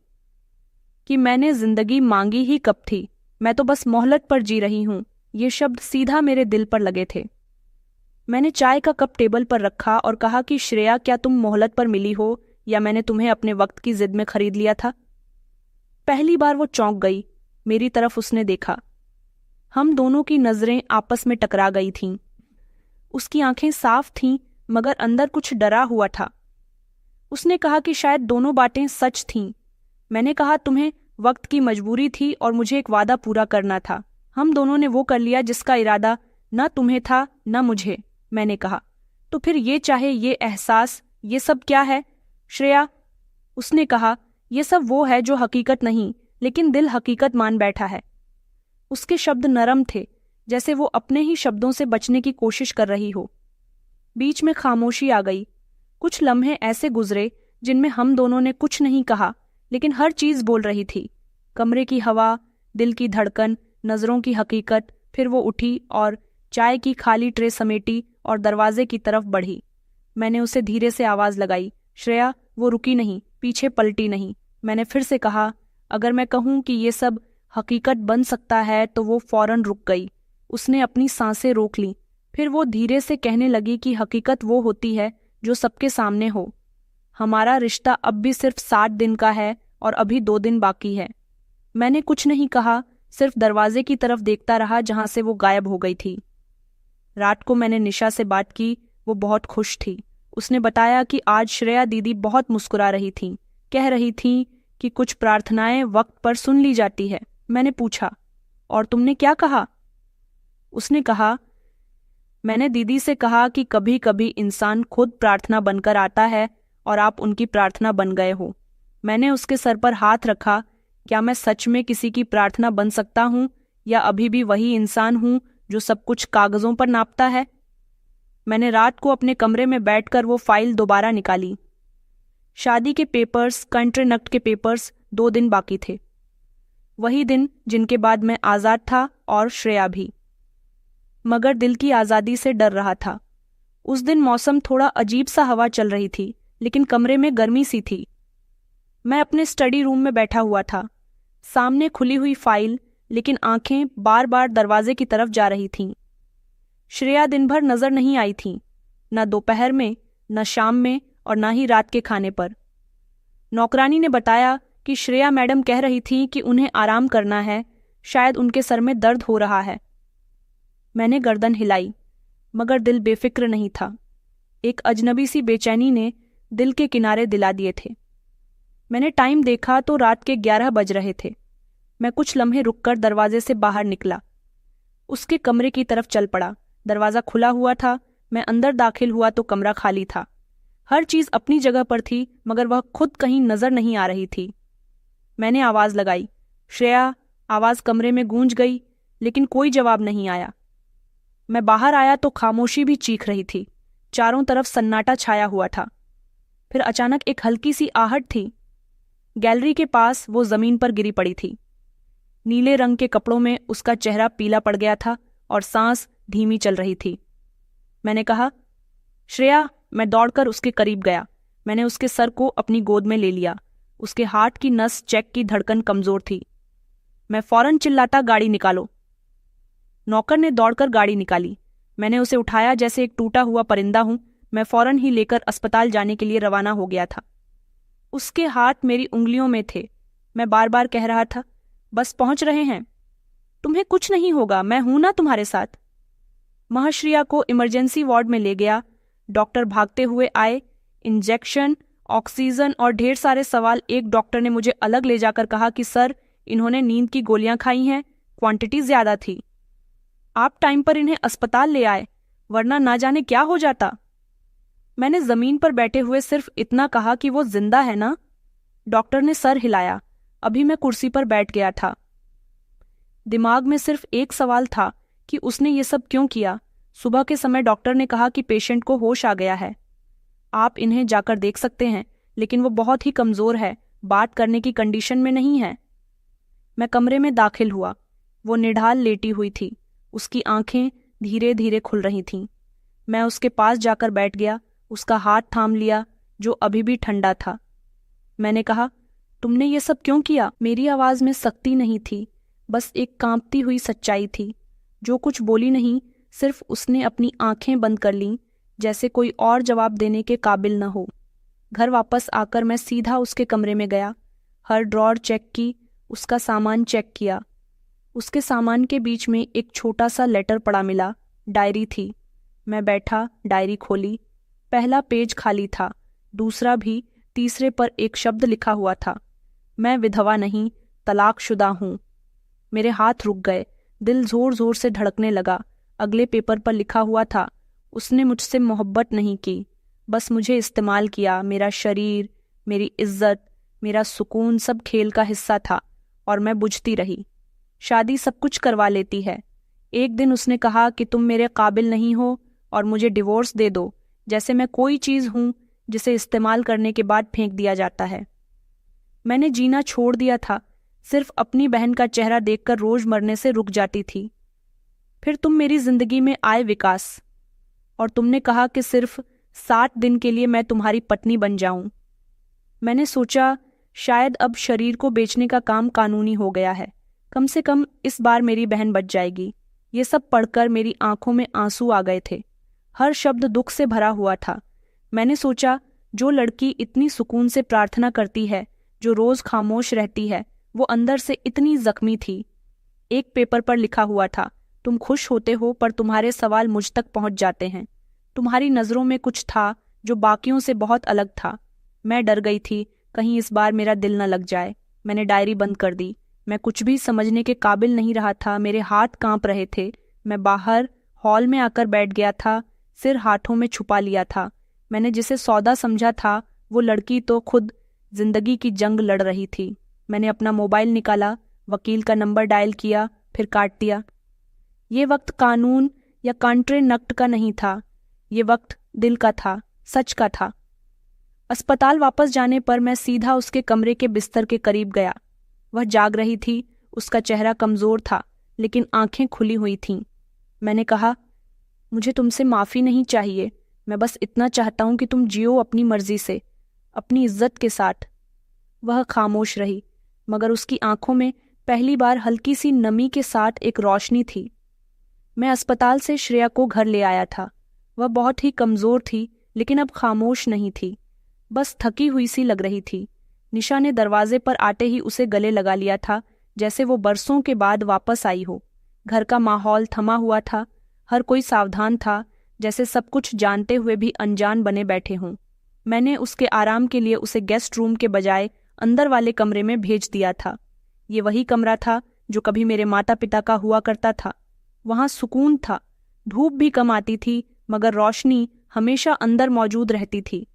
कि मैंने जिंदगी मांगी ही कब थी, मैं तो बस मोहलत पर जी रही हूं। ये शब्द सीधा मेरे दिल पर लगे थे। मैंने चाय का कप टेबल पर रखा और कहा कि श्रेया, क्या तुम मोहलत पर मिली हो या मैंने तुम्हें अपने वक्त की जिद में खरीद लिया था? पहली बार वो चौंक गई। मेरी तरफ उसने देखा। हम दोनों की नजरें आपस में टकरा गई थीं। उसकी आंखें साफ थीं, मगर अंदर कुछ डरा हुआ था। उसने कहा कि शायद दोनों बातें सच थीं। मैंने कहा, तुम्हें वक्त की मजबूरी थी और मुझे एक वादा पूरा करना था। हम दोनों ने वो कर लिया जिसका इरादा न तुम्हें था न मुझे। मैंने कहा, तो फिर ये चाहे, ये एहसास, ये सब क्या है श्रेया? उसने कहा, ये सब वो है जो हकीकत नहीं, लेकिन दिल हकीकत मान बैठा है। उसके शब्द नरम थे, जैसे वो अपने ही शब्दों से बचने की कोशिश कर रही हो। बीच में खामोशी आ गई। कुछ लम्हे ऐसे गुजरे जिनमें हम दोनों ने कुछ नहीं कहा, लेकिन हर चीज बोल रही थी। कमरे की हवा, दिल की धड़कन, नजरों की हकीकत। फिर वो उठी और चाय की खाली ट्रे समेटी और दरवाजे की तरफ बढ़ी। मैंने उसे धीरे से आवाज लगाई, श्रेया। वो रुकी नहीं, पीछे पलटी नहीं। मैंने फिर से कहा, अगर मैं कहूं कि ये सब हकीकत बन सकता है, तो वो फौरन रुक गई। उसने अपनी सांसें रोक ली। फिर वो धीरे से कहने लगी कि हकीकत वो होती है जो सबके सामने हो। हमारा रिश्ता अब भी सिर्फ 60 दिन का है और अभी 2 दिन बाकी है। मैंने कुछ नहीं कहा, सिर्फ दरवाजे की तरफ देखता रहा जहां से वो गायब हो गई थी। रात को मैंने निशा से बात की। वो बहुत खुश थी। उसने बताया कि आज श्रेया दीदी बहुत मुस्कुरा रही थीं, कह रही थीं कि कुछ प्रार्थनाएं वक्त पर सुन ली जाती है। मैंने पूछा, और तुमने क्या कहा? उसने कहा, मैंने दीदी से कहा कि कभी कभी इंसान खुद प्रार्थना बनकर आता है और आप उनकी प्रार्थना बन गए हो। मैंने उसके सर पर हाथ रखा। क्या मैं सच में किसी की प्रार्थना बन सकता हूँ, या अभी भी वही इंसान हूँ जो सब कुछ कागजों पर नापता है? मैंने रात को अपने कमरे में बैठकर वो फाइल दोबारा निकाली। शादी के पेपर्स, कंट्रीनक्ट के पेपर्स, 2 दिन बाकी थे। वही दिन जिनके बाद मैं आज़ाद था और श्रेया भी, मगर दिल की आज़ादी से डर रहा था। उस दिन मौसम थोड़ा अजीब सा, हवा चल रही थी, लेकिन कमरे में गर्मी सी थी। मैं अपने स्टडी रूम में बैठा हुआ था, सामने खुली हुई फाइल, लेकिन आंखें बार बार दरवाजे की तरफ जा रही थीं। श्रेया दिन भर नजर नहीं आई थी, न दोपहर में, न शाम में और न ही रात के खाने पर। नौकरानी ने बताया कि श्रेया मैडम कह रही थी कि उन्हें आराम करना है, शायद उनके सर में दर्द हो रहा है। मैंने गर्दन हिलाई, मगर दिल बेफिक्र नहीं था। एक अजनबी सी बेचैनी ने दिल के किनारे दिला दिए थे। मैंने टाइम देखा तो रात के 11 बज रहे थे। मैं कुछ लम्हे रुककर दरवाजे से बाहर निकला, उसके कमरे की तरफ चल पड़ा। दरवाजा खुला हुआ था। मैं अंदर दाखिल हुआ तो कमरा खाली था। हर चीज अपनी जगह पर थी, मगर वह खुद कहीं नजर नहीं आ रही थी। मैंने आवाज लगाई, श्रेया। आवाज कमरे में गूंज गई, लेकिन कोई जवाब नहीं आया। मैं बाहर आया तो खामोशी भी चीख रही थी। चारों तरफ सन्नाटा छाया हुआ था। फिर अचानक एक हल्की सी आहट थी। गैलरी के पास वो जमीन पर गिरी पड़ी थी। नीले रंग के कपड़ों में उसका चेहरा पीला पड़ गया था और सांस धीमी चल रही थी। मैंने कहा, श्रेया। मैं दौड़कर उसके करीब गया। मैंने उसके सर को अपनी गोद में ले लिया। उसके हार्ट की नस, चेक की धड़कन कमजोर थी। मैं फौरन चिल्लाता, गाड़ी निकालो। नौकर ने दौड़कर गाड़ी निकाली। मैंने उसे उठाया जैसे एक टूटा हुआ परिंदा हूं। मैं फौरन ही लेकर अस्पताल जाने के लिए रवाना हो गया था। उसके हाथ मेरी उंगलियों में थे। मैं बार बार कह रहा था, बस पहुंच रहे हैं, तुम्हें कुछ नहीं होगा, मैं हूं ना तुम्हारे साथ। महाश्रिया को इमरजेंसी वार्ड में ले गया। डॉक्टर भागते हुए आए। इंजेक्शन, ऑक्सीजन और ढेर सारे सवाल। एक डॉक्टर ने मुझे अलग ले जाकर कहा कि सर, इन्होंने नींद की गोलियां खाई हैं, क्वांटिटी ज्यादा थी। आप टाइम पर इन्हें अस्पताल ले आए, वरना ना जाने क्या हो जाता। मैंने जमीन पर बैठे हुए सिर्फ इतना कहा कि वो जिंदा है ना। डॉक्टर ने सर हिलाया। अभी मैं कुर्सी पर बैठ गया था। दिमाग में सिर्फ एक सवाल था कि उसने ये सब क्यों किया। सुबह के समय डॉक्टर ने कहा कि पेशेंट को होश आ गया है, आप इन्हें जाकर देख सकते हैं, लेकिन वो बहुत ही कमजोर है, बात करने की कंडीशन में नहीं है। मैं कमरे में दाखिल हुआ। वो निढाल लेटी हुई थी। उसकी आंखें धीरे धीरे खुल रही थीं। मैं उसके पास जाकर बैठ गया, उसका हाथ थाम लिया जो अभी भी ठंडा था। मैंने कहा, तुमने ये सब क्यों किया? मेरी आवाज में सख्ती नहीं थी, बस एक कांपती हुई सच्चाई थी। जो कुछ बोली नहीं, सिर्फ उसने अपनी आंखें बंद कर लीं, जैसे कोई और जवाब देने के काबिल न हो। घर वापस आकर मैं सीधा उसके कमरे में गया। हर ड्रॉर चेक की, उसका सामान चेक किया। उसके सामान के बीच में एक छोटा सा लेटर पड़ा मिला, डायरी थी। मैं बैठा, डायरी खोली। पहला पेज खाली था, दूसरा भी। तीसरे पर एक शब्द लिखा हुआ था, मैं विधवा नहीं, तलाकशुदा हूं। मेरे हाथ रुक गए, दिल जोर जोर से धड़कने लगा। अगले पेपर पर लिखा हुआ था, उसने मुझसे मोहब्बत नहीं की, बस मुझे इस्तेमाल किया। मेरा शरीर, मेरी इज्जत, मेरा सुकून सब खेल का हिस्सा था और मैं बुझती रही। शादी सब कुछ करवा लेती है। एक दिन उसने कहा कि तुम मेरे काबिल नहीं हो और मुझे डिवोर्स दे दो, जैसे मैं कोई चीज़ हूं जिसे इस्तेमाल करने के बाद फेंक दिया जाता है। मैंने जीना छोड़ दिया था, सिर्फ अपनी बहन का चेहरा देखकर रोज मरने से रुक जाती थी। फिर तुम मेरी जिंदगी में आए विकास, और तुमने कहा कि सिर्फ 60 दिन के लिए मैं तुम्हारी पत्नी बन जाऊं। मैंने सोचा शायद अब शरीर को बेचने का काम कानूनी हो गया है, कम से कम इस बार मेरी बहन बच जाएगी। ये सब पढ़कर मेरी आंखों में आंसू आ गए थे। हर शब्द दुख से भरा हुआ था। मैंने सोचा, जो लड़की इतनी सुकून से प्रार्थना करती है, जो रोज खामोश रहती है, वो अंदर से इतनी जख्मी थी। एक पेपर पर लिखा हुआ था, तुम खुश होते हो पर तुम्हारे सवाल मुझ तक पहुंच जाते हैं। तुम्हारी नजरों में कुछ था जो बाकियों से बहुत अलग था। मैं डर गई थी, कहीं इस बार मेरा दिल न लग जाए। मैंने डायरी बंद कर दी। मैं कुछ भी समझने के काबिल नहीं रहा था। मेरे हाथ कांप रहे थे। मैं बाहर हॉल में आकर बैठ गया था, सिर हाथों में छुपा लिया था। मैंने जिसे सौदा समझा था, वो लड़की तो खुद जिंदगी की जंग लड़ रही थी। मैंने अपना मोबाइल निकाला, वकील का नंबर डायल किया, फिर काट दिया। ये वक्त कानून या कांट्रे नक्ट का नहीं था, ये वक्त दिल का था, सच का था। अस्पताल वापस जाने पर मैं सीधा उसके कमरे के बिस्तर के करीब गया। वह जाग रही थी। उसका चेहरा कमजोर था, लेकिन आंखें खुली हुई थीं। मैंने कहा, मुझे तुमसे माफी नहीं चाहिए, मैं बस इतना चाहता हूं कि तुम जियो अपनी मर्जी से, अपनी इज्जत के साथ। वह खामोश रही, मगर उसकी आंखों में पहली बार हल्की सी नमी के साथ एक रोशनी थी। मैं अस्पताल से श्रेया को घर ले आया था। वह बहुत ही कमजोर थी, लेकिन अब खामोश नहीं थी, बस थकी हुई सी लग रही थी। निशा ने दरवाजे पर आते ही उसे गले लगा लिया था, जैसे वो बरसों के बाद वापस आई हो। घर का माहौल थमा हुआ था, हर कोई सावधान था, जैसे सब कुछ जानते हुए भी अनजान बने बैठे हों। मैंने उसके आराम के लिए उसे गेस्ट रूम के बजाय अंदर वाले कमरे में भेज दिया था। ये वही कमरा था जो कभी मेरे माता पिता का हुआ करता था। वहां सुकून था, धूप भी कम आती थी, मगर रोशनी हमेशा अंदर मौजूद रहती थी।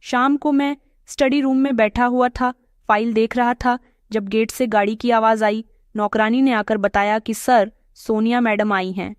शाम को मैं स्टडी रूम में बैठा हुआ था, फाइल देख रहा था, जब गेट से गाड़ी की आवाज आई। नौकरानी ने आकर बताया कि सर, सोनिया मैडम आई हैं।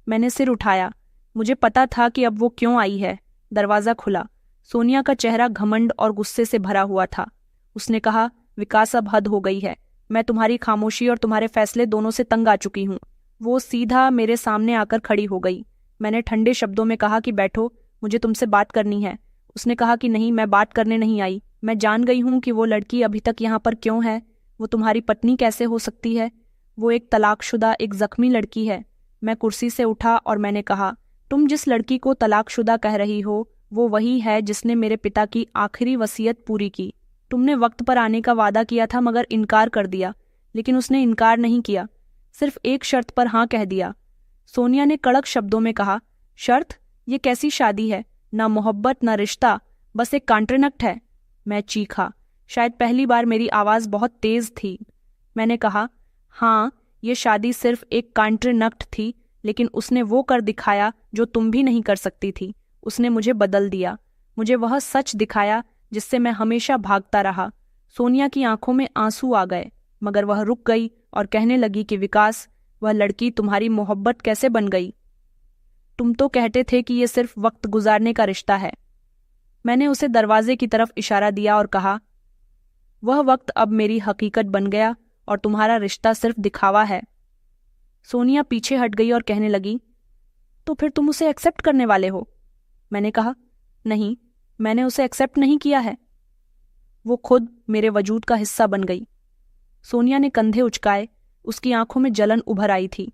मैंने सिर उठाया। मुझे पता था कि अब वो क्यों आई है। दरवाजा खुला। सोनिया का चेहरा घमंड और गुस्से से भरा हुआ था। उसने कहा, विकास, अब हद हो गई है। मैं तुम्हारी खामोशी और तुम्हारे फैसले दोनों से तंग आ चुकी हूँ। वो सीधा मेरे सामने आकर खड़ी हो गई। मैंने ठंडे शब्दों में कहा कि बैठो, मुझे तुमसे बात करनी है। उसने कहा कि नहीं, मैं बात करने नहीं आई। मैं जान गई हूं कि वो लड़की अभी तक यहाँ पर क्यों है। वो तुम्हारी पत्नी कैसे हो सकती है? वो एक तलाकशुदा, एक जख्मी लड़की है। मैं कुर्सी से उठा और मैंने कहा, तुम जिस लड़की को तलाकशुदा कह रही हो वो वही है जिसने मेरे पिता की आखिरी वसीयत पूरी की। तुमने वक्त पर आने का वादा किया था मगर इनकार कर दिया, लेकिन उसने इनकार नहीं किया, सिर्फ एक शर्त पर हाँ कह दिया। सोनिया ने कड़क शब्दों में कहा। शर्त? ये कैसी शादी है? ना मोहब्बत ना रिश्ता, बस एक कॉन्ट्रैक्ट है। मैं चीखा। शायद पहली बार मेरी आवाज़ बहुत तेज थी। मैंने कहा, हाँ ये शादी सिर्फ एक कॉन्ट्रैक्ट थी, लेकिन उसने वो कर दिखाया जो तुम भी नहीं कर सकती थी। उसने मुझे बदल दिया, मुझे वह सच दिखाया जिससे मैं हमेशा भागता रहा। सोनिया की आंखों में आंसू आ गए, मगर वह रुक गई और कहने लगी कि विकास, वह लड़की तुम्हारी मोहब्बत कैसे बन गई? तुम तो कहते थे कि ये सिर्फ वक्त गुजारने का रिश्ता है। मैंने उसे दरवाजे की तरफ इशारा दिया और कहा, वह वक्त अब मेरी हकीकत बन गया और तुम्हारा रिश्ता सिर्फ दिखावा है। सोनिया पीछे हट गई और कहने लगी, तो फिर तुम उसे एक्सेप्ट करने वाले हो? मैंने कहा, नहीं, मैंने उसे एक्सेप्ट नहीं किया है। वो खुद मेरे वजूद का हिस्सा बन गई। सोनिया ने कंधे उचकाए, उसकी आंखों में जलन उभर आई थी।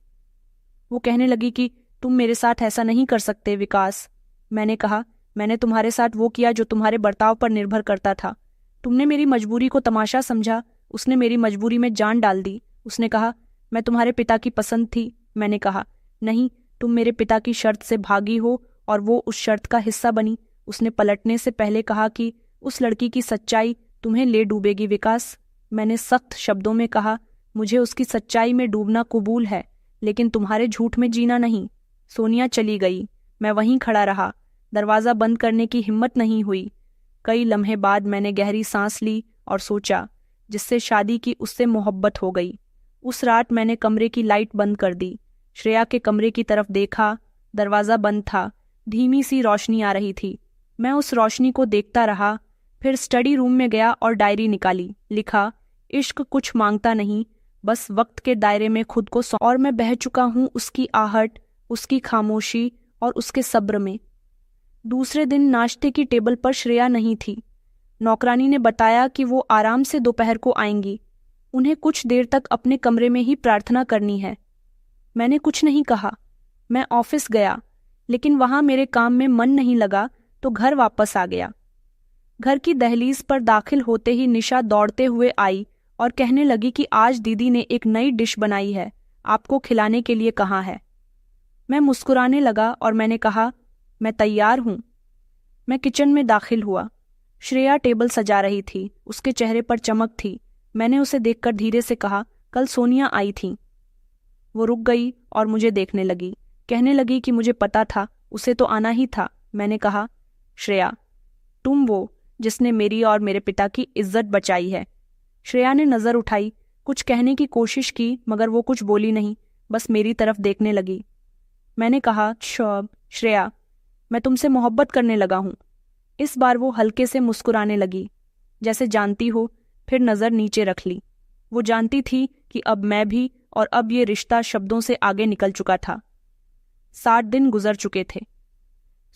वो कहने लगी कि तुम मेरे साथ ऐसा नहीं कर सकते विकास। मैंने कहा, मैंने तुम्हारे साथ वो किया जो तुम्हारे बर्ताव पर निर्भर करता था। तुमने मेरी मजबूरी को तमाशा समझा, उसने मेरी मजबूरी में जान डाल दी। उसने कहा, मैं तुम्हारे पिता की पसंद थी। मैंने कहा, नहीं, तुम मेरे पिता की शर्त से भागी हो और वो उस शर्त का हिस्सा बनी। उसने पलटने से पहले कहा कि उस लड़की की सच्चाई तुम्हें ले डूबेगी विकास। मैंने सख्त शब्दों में कहा, मुझे उसकी सच्चाई में डूबना कबूल है, लेकिन तुम्हारे झूठ में जीना नहीं। सोनिया चली गई। मैं वहीं खड़ा रहा, दरवाज़ा बंद करने की हिम्मत नहीं हुई। कई लम्हे बाद मैंने गहरी सांस ली और सोचा, जिससे शादी की उससे मोहब्बत हो गई। उस रात मैंने कमरे की लाइट बंद कर दी। श्रेया के कमरे की तरफ देखा, दरवाज़ा बंद था, धीमी सी रोशनी आ रही थी। मैं उस रोशनी को देखता रहा, फिर स्टडी रूम में गया और डायरी निकाली। लिखा, इश्क कुछ मांगता नहीं, बस वक्त के दायरे में खुद को और मैं बह चुका हूँ उसकी आहट, उसकी खामोशी और उसके सब्र में। दूसरे दिन नाश्ते की टेबल पर श्रेया नहीं थी। नौकरानी ने बताया कि वो आराम से दोपहर को आएंगी, उन्हें कुछ देर तक अपने कमरे में ही प्रार्थना करनी है। मैंने कुछ नहीं कहा। मैं ऑफिस गया, लेकिन वहां मेरे काम में मन नहीं लगा तो घर वापस आ गया। घर की दहलीज पर दाखिल होते ही निशा दौड़ते हुए आई और कहने लगी कि आज दीदी ने एक नई डिश बनाई है, आपको खिलाने के लिए कहा है। मैं मुस्कुराने लगा और मैंने कहा, मैं तैयार हूं। मैं किचन में दाखिल हुआ। श्रेया टेबल सजा रही थी, उसके चेहरे पर चमक थी। मैंने उसे देखकर धीरे से कहा, कल सोनिया आई थी। वो रुक गई और मुझे देखने लगी। कहने लगी कि मुझे पता था, उसे तो आना ही था। मैंने कहा, श्रेया, तुम वो जिसने मेरी और मेरे पिता की इज्जत बचाई है। श्रेया ने नज़र उठाई, कुछ कहने की कोशिश की, मगर वो कुछ बोली नहीं, बस मेरी तरफ देखने लगी। मैंने कहा, श्रेया, मैं तुमसे मोहब्बत करने लगा हूँ। इस बार वो हल्के से मुस्कुराने लगी, जैसे जानती हो, फिर नज़र नीचे रख ली। वो जानती थी कि अब मैं भी, और अब ये रिश्ता शब्दों से आगे निकल चुका था। 60 दिन गुजर चुके थे।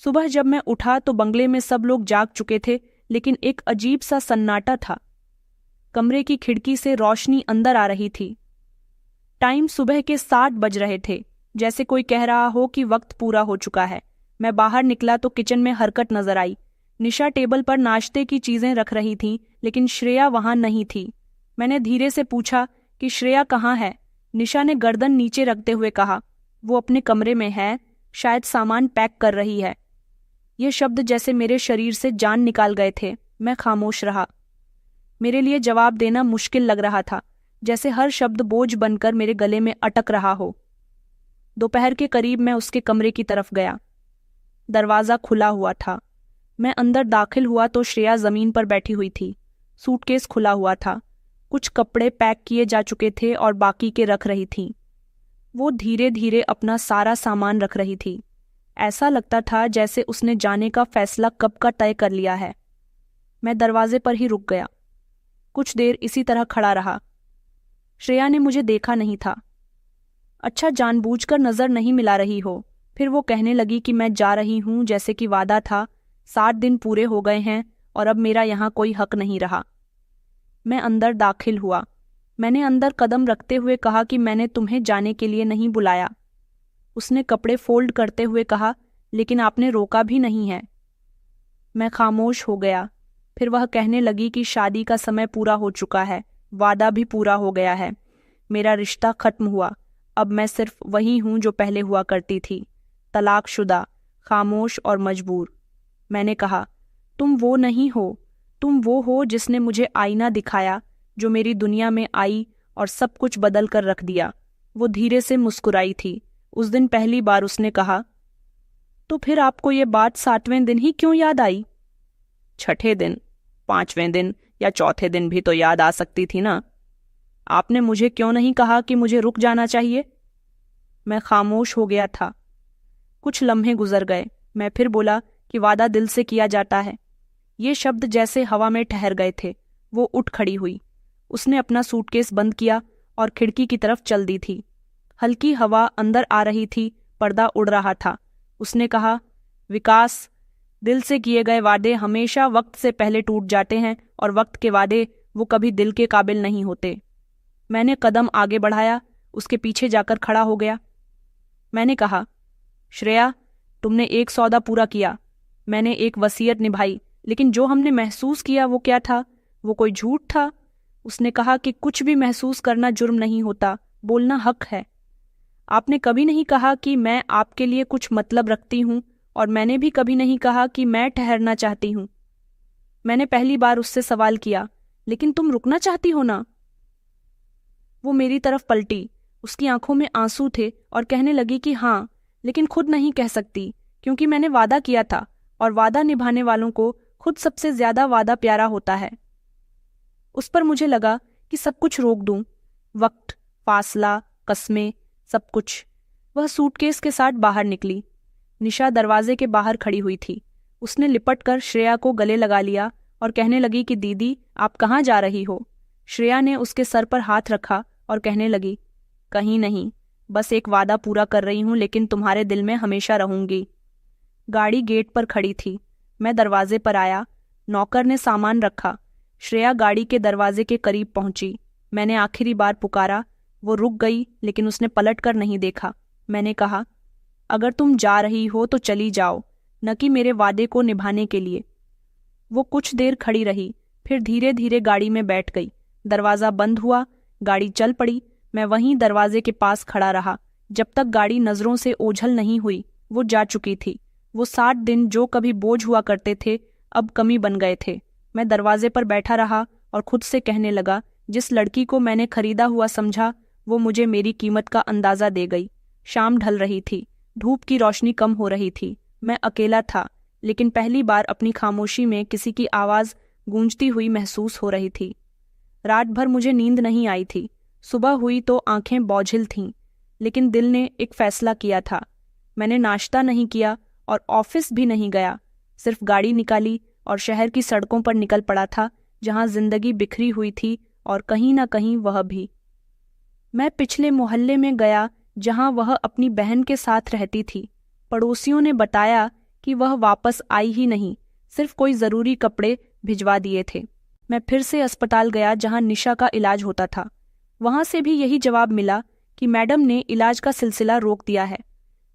सुबह जब मैं उठा तो बंगले में सब लोग जाग चुके थे, लेकिन एक अजीब सा सन्नाटा था। कमरे की खिड़की से रोशनी अंदर आ रही थी। टाइम सुबह के 7 बज रहे थे, जैसे कोई कह रहा हो कि वक्त पूरा हो चुका है। मैं बाहर निकला तो किचन में हरकत नजर आई। निशा टेबल पर नाश्ते की चीजें रख रही थी, लेकिन श्रेया वहां नहीं थी। मैंने धीरे से पूछा कि श्रेया कहाँ है? निशा ने गर्दन नीचे रखते हुए कहा, वो अपने कमरे में है, शायद सामान पैक कर रही है। ये शब्द जैसे मेरे शरीर से जान निकाल गए थे। मैं खामोश रहा। मेरे लिए जवाब देना मुश्किल लग रहा था, जैसे हर शब्द बोझ बनकर मेरे गले में अटक रहा हो। दोपहर के करीब मैं उसके कमरे की तरफ गया। दरवाज़ा खुला हुआ था। मैं अंदर दाखिल हुआ तो श्रेया ज़मीन पर बैठी हुई थी। सूटकेस खुला हुआ था। कुछ कपड़े पैक किए जा चुके थे और बाकी के रख रही थी। वो धीरे धीरे अपना सारा सामान रख रही थी। ऐसा लगता था जैसे उसने जाने का फैसला कब का तय कर लिया है। मैं दरवाजे पर ही रुक गया। कुछ देर इसी तरह खड़ा रहा। श्रेया ने मुझे देखा नहीं था। अच्छा, जानबूझकर नज़र नहीं मिला रही हो। फिर वो कहने लगी कि मैं जा रही हूँ, जैसे कि वादा था। 60 दिन पूरे हो गए हैं और अब मेरा यहाँ कोई हक नहीं रहा। मैं अंदर दाखिल हुआ। मैंने अंदर कदम रखते हुए कहा कि मैंने तुम्हें जाने के लिए नहीं बुलाया। उसने कपड़े फोल्ड करते हुए कहा, लेकिन आपने रोका भी नहीं है। मैं खामोश हो गया। फिर वह कहने लगी कि शादी का समय पूरा हो चुका है, वादा भी पूरा हो गया है, मेरा रिश्ता खत्म हुआ। अब मैं सिर्फ वही हूं जो पहले हुआ करती थी, तलाकशुदा, खामोश और मजबूर। मैंने कहा, तुम वो नहीं हो, तुम वो हो जिसने मुझे आईना दिखाया, जो मेरी दुनिया में आई और सब कुछ बदल कर रख दिया। वो धीरे से मुस्कुराई थी। उस दिन पहली बार उसने कहा, तो फिर आपको ये बात 7वें दिन ही क्यों याद आई? 6ठे दिन, 5वें दिन या चौथे दिन भी तो याद आ सकती थी ना। आपने मुझे क्यों नहीं कहा कि मुझे रुक जाना चाहिए? मैं खामोश हो गया था। कुछ लम्हे गुजर गए। मैं फिर बोला कि वादा दिल से किया जाता है। ये शब्द जैसे हवा में ठहर गए थे। वो उठ खड़ी हुई। उसने अपना सूटकेस बंद किया और खिड़की की तरफ चल दी थी। हल्की हवा अंदर आ रही थी, पर्दा उड़ रहा था। उसने कहा, विकास, दिल से किए गए वादे हमेशा वक्त से पहले टूट जाते हैं और वक्त के वादे वो कभी दिल के काबिल नहीं होते। मैंने कदम आगे बढ़ाया, उसके पीछे जाकर खड़ा हो गया। मैंने कहा, श्रेया, तुमने एक सौदा पूरा किया, मैंने एक वसीयत निभाई, लेकिन जो हमने महसूस किया वो क्या था? वो कोई झूठ था। उसने कहा कि कुछ भी महसूस करना जुर्म नहीं होता, बोलना हक है। आपने कभी नहीं कहा कि मैं आपके लिए कुछ मतलब रखती हूं, और मैंने भी कभी नहीं कहा कि मैं ठहरना चाहती हूं। मैंने पहली बार उससे सवाल किया, लेकिन तुम रुकना चाहती हो ना? वो मेरी तरफ पलटी। उसकी आंखों में आंसू थे और कहने लगी कि हाँ, लेकिन खुद नहीं कह सकती, क्योंकि मैंने वादा किया था, और वादा निभाने वालों को खुद सबसे ज्यादा वादा प्यारा होता है। उस पर मुझे लगा कि सब कुछ रोक दूं, वक्त, फासला, कस्में, सब कुछ। वह सूटकेस के साथ बाहर निकली। निशा दरवाजे के बाहर खड़ी हुई थी। उसने लिपट कर श्रेया को गले लगा लिया और कहने लगी कि दीदी, आप कहाँ जा रही हो? श्रेया ने उसके सर पर हाथ रखा और कहने लगी, कहीं नहीं, बस एक वादा पूरा कर रही हूं, लेकिन तुम्हारे दिल में हमेशा रहूंगी। गाड़ी गेट पर खड़ी थी। मैं दरवाजे पर आया। नौकर ने सामान रखा। श्रेया गाड़ी के दरवाजे के करीब पहुंची। मैंने आखिरी बार पुकारा। वो रुक गई, लेकिन उसने पलट कर नहीं देखा। मैंने कहा, अगर तुम जा रही हो तो चली जाओ, न कि मेरे वादे को निभाने के लिए। वो कुछ देर खड़ी रही, फिर धीरे धीरे गाड़ी में बैठ गई। दरवाज़ा बंद हुआ, गाड़ी चल पड़ी। मैं वहीं दरवाजे के पास खड़ा रहा जब तक गाड़ी नज़रों से ओझल नहीं हुई। वो जा चुकी थी। वो 60 दिन जो कभी बोझ हुआ करते थे, अब कमी बन गए थे। मैं दरवाजे पर बैठा रहा और खुद से कहने लगा, जिस लड़की को मैंने खरीदा हुआ समझा, वो मुझे मेरी कीमत का अंदाज़ा दे गई। शाम ढल रही थी। धूप की रोशनी कम हो रही थी। मैं अकेला था, लेकिन पहली बार अपनी खामोशी में किसी की आवाज़ गूंजती हुई महसूस हो रही थी। रात भर मुझे नींद नहीं आई थी। सुबह हुई तो आंखें बोझिल थीं, लेकिन दिल ने एक फैसला किया था। मैंने नाश्ता नहीं किया और ऑफिस भी नहीं गया। सिर्फ गाड़ी निकाली और शहर की सड़कों पर निकल पड़ा था, जहां जिंदगी बिखरी हुई थी और कहीं ना कहीं वह भी। मैं पिछले मोहल्ले में गया जहां वह अपनी बहन के साथ रहती थी। पड़ोसियों ने बताया कि वह वापस आई ही नहीं, सिर्फ कोई ज़रूरी कपड़े भिजवा दिए थे। मैं फिर से अस्पताल गया जहां निशा का इलाज होता था। वहां से भी यही जवाब मिला कि मैडम ने इलाज का सिलसिला रोक दिया है।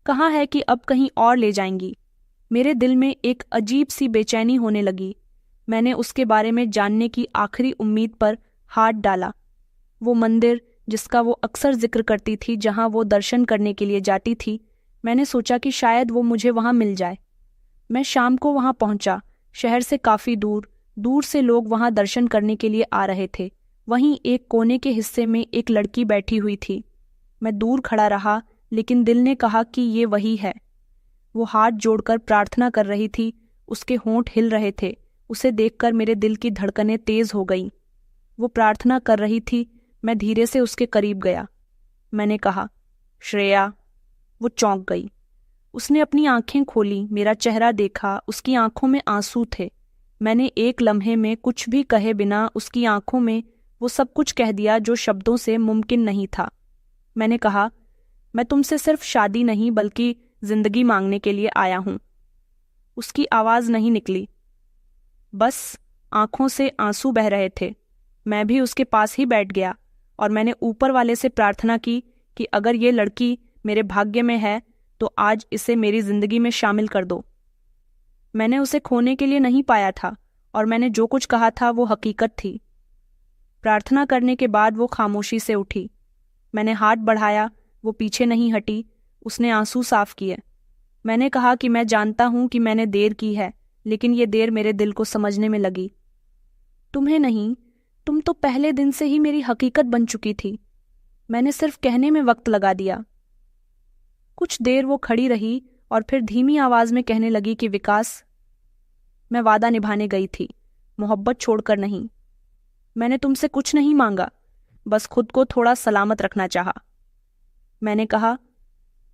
कहा है कि अब कहीं और ले जाएंगी। मेरे दिल में एक अजीब सी बेचैनी होने लगी। मैंने उसके बारे में जानने की आखिरी उम्मीद पर हाथ डाला। वो मंदिर जिसका वो अक्सर जिक्र करती थी, जहां वो दर्शन करने के लिए जाती थी, मैंने सोचा कि शायद वो मुझे वहां मिल जाए। मैं शाम को वहां पहुंचा। शहर से काफ़ी दूर दूर से लोग वहां दर्शन करने के लिए आ रहे थे। वहीं एक कोने के हिस्से में एक लड़की बैठी हुई थी। मैं दूर खड़ा रहा, लेकिन दिल ने कहा कि ये वही है। वो हाथ जोड़कर प्रार्थना कर रही थी। उसके होंठ हिल रहे थे। उसे देखकर मेरे दिल की धड़कनें तेज हो गईं। वो प्रार्थना कर रही थी। मैं धीरे से उसके करीब गया। मैंने कहा, श्रेया। वो चौंक गई। उसने अपनी आंखें खोली। मेरा चेहरा देखा। उसकी आंखों में आंसू थे। मैंने एक लम्हे में कुछ भी कहे बिना उसकी आंखों में वो सब कुछ कह दिया जो शब्दों से मुमकिन नहीं था। मैंने कहा, मैं तुमसे सिर्फ शादी नहीं बल्कि जिंदगी मांगने के लिए आया हूं। उसकी आवाज नहीं निकली, बस आंखों से आंसू बह रहे थे। मैं भी उसके पास ही बैठ गया और मैंने ऊपर वाले से प्रार्थना की कि अगर ये लड़की मेरे भाग्य में है तो आज इसे मेरी जिंदगी में शामिल कर दो। मैंने उसे खोने के लिए नहीं पाया था और मैंने जो कुछ कहा था वो हकीकत थी। प्रार्थना करने के बाद वो खामोशी से उठी। मैंने हाथ बढ़ाया, वो पीछे नहीं हटी। उसने आंसू साफ किए। मैंने कहा कि मैं जानता हूं कि मैंने देर की है, लेकिन ये देर मेरे दिल को समझने में लगी। तुम्हें नहीं, तुम तो पहले दिन से ही मेरी हकीकत बन चुकी थी। मैंने सिर्फ कहने में वक्त लगा दिया। कुछ देर वो खड़ी रही और फिर धीमी आवाज में कहने लगी कि विकास, मैं वादा निभाने गई थी, मोहब्बत छोड़कर नहीं। मैंने तुमसे कुछ नहीं मांगा, बस खुद को थोड़ा सलामत रखना चाहा। मैंने कहा,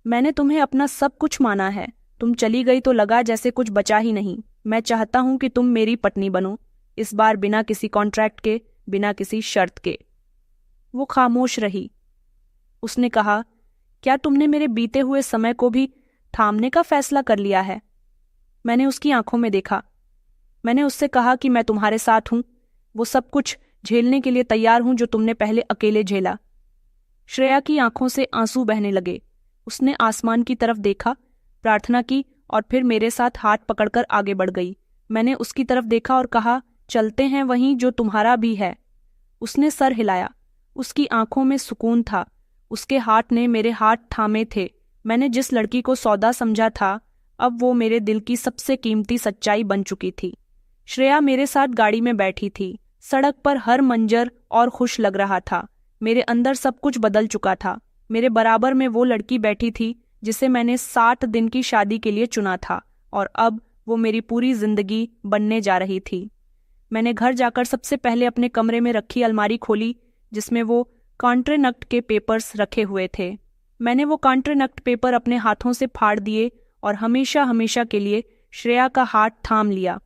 मैंने तुम्हें अपना सब कुछ माना है। तुम चली गई तो लगा जैसे कुछ बचा ही नहीं। मैं चाहता हूं कि तुम मेरी पत्नी बनो, इस बार बिना किसी कॉन्ट्रैक्ट के, बिना किसी शर्त के। वो खामोश रही। उसने कहा, क्या तुमने मेरे बीते हुए समय को भी थामने का फैसला कर लिया है? मैंने उसकी आंखों में देखा। मैंने उससे कहा कि मैं तुम्हारे साथ हूं, वो सब कुछ झेलने के लिए तैयार हूं जो तुमने पहले अकेले झेला। श्रेया की आंखों से आंसू बहने लगे। उसने आसमान की तरफ देखा, प्रार्थना की और फिर मेरे साथ हाथ पकड़कर आगे बढ़ गई। मैंने उसकी तरफ देखा और कहा, चलते हैं वहीं जो तुम्हारा भी है। उसने सर हिलाया। उसकी आंखों में सुकून था। उसके हाथ ने मेरे हाथ थामे थे। मैंने जिस लड़की को सौदा समझा था, अब वो मेरे दिल की सबसे कीमती सच्चाई बन चुकी थी। श्रेया मेरे साथ गाड़ी में बैठी थी। सड़क पर हर मंजर और खुश लग रहा था। मेरे अंदर सब कुछ बदल चुका था। मेरे बराबर में वो लड़की बैठी थी जिसे मैंने 60 दिन की शादी के लिए चुना था, और अब वो मेरी पूरी जिंदगी बनने जा रही थी। मैंने घर जाकर सबसे पहले अपने कमरे में रखी अलमारी खोली जिसमें वो कॉन्ट्रैक्ट के पेपर्स रखे हुए थे। मैंने वो कॉन्ट्रैक्ट पेपर अपने हाथों से फाड़ दिए और हमेशा हमेशा के लिए श्रेया का हाथ थाम लिया।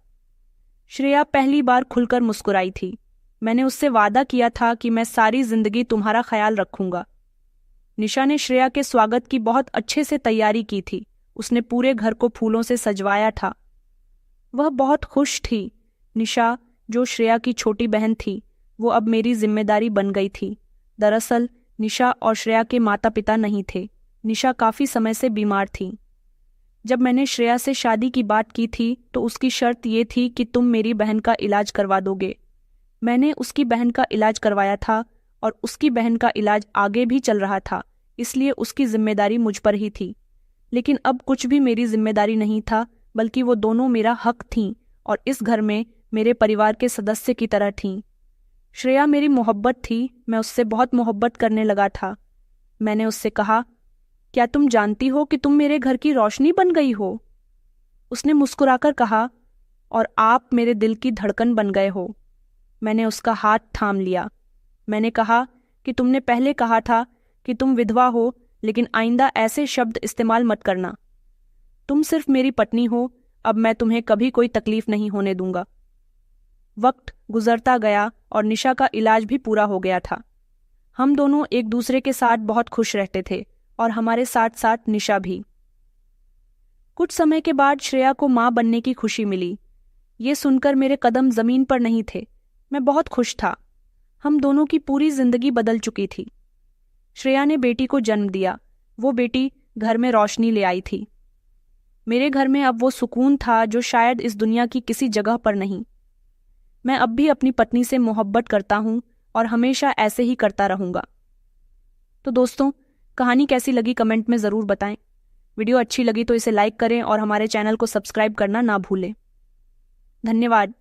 श्रेया पहली बार खुलकर मुस्कुराई थी। मैंने उससे वादा किया था कि मैं सारी जिंदगी तुम्हारा ख्याल रखूंगा। निशा ने श्रेया के स्वागत की बहुत अच्छे से तैयारी की थी। उसने पूरे घर को फूलों से सजवाया था। वह बहुत खुश थी। निशा, जो श्रेया की छोटी बहन थी, वो अब मेरी जिम्मेदारी बन गई थी। दरअसल निशा और श्रेया के माता पिता नहीं थे। निशा काफी समय से बीमार थी। जब मैंने श्रेया से शादी की बात की थी तो उसकी शर्त ये थी कि तुम मेरी बहन का इलाज करवा दोगे। मैंने उसकी बहन का इलाज करवाया था और उसकी बहन का इलाज आगे भी चल रहा था, इसलिए उसकी जिम्मेदारी मुझ पर ही थी। लेकिन अब कुछ भी मेरी जिम्मेदारी नहीं था, बल्कि वो दोनों मेरा हक थीं और इस घर में मेरे परिवार के सदस्य की तरह थीं। श्रेया मेरी मोहब्बत थी। मैं उससे बहुत मोहब्बत करने लगा था। मैंने उससे कहा, क्या तुम जानती हो कि तुम मेरे घर की रोशनी बन गई हो? उसने मुस्कुराकर कहा, और आप मेरे दिल की धड़कन बन गए हो। मैंने उसका हाथ थाम लिया। मैंने कहा कि तुमने पहले कहा था कि तुम विधवा हो, लेकिन आइंदा ऐसे शब्द इस्तेमाल मत करना। तुम सिर्फ मेरी पत्नी हो। अब मैं तुम्हें कभी कोई तकलीफ नहीं होने दूंगा। वक्त गुजरता गया और निशा का इलाज भी पूरा हो गया था। हम दोनों एक दूसरे के साथ बहुत खुश रहते थे और हमारे साथ साथ निशा भी। कुछ समय के बाद श्रेया को मां बनने की खुशी मिली। ये सुनकर मेरे कदम जमीन पर नहीं थे। मैं बहुत खुश था। हम दोनों की पूरी जिंदगी बदल चुकी थी। श्रेया ने बेटी को जन्म दिया। वो बेटी घर में रोशनी ले आई थी। मेरे घर में अब वो सुकून था जो शायद इस दुनिया की किसी जगह पर नहीं। मैं अब भी अपनी पत्नी से मोहब्बत करता हूं और हमेशा ऐसे ही करता रहूंगा। तो दोस्तों, कहानी कैसी लगी कमेंट में ज़रूर बताएं। वीडियो अच्छी लगी तो इसे लाइक करें और हमारे चैनल को सब्सक्राइब करना ना भूलें। धन्यवाद।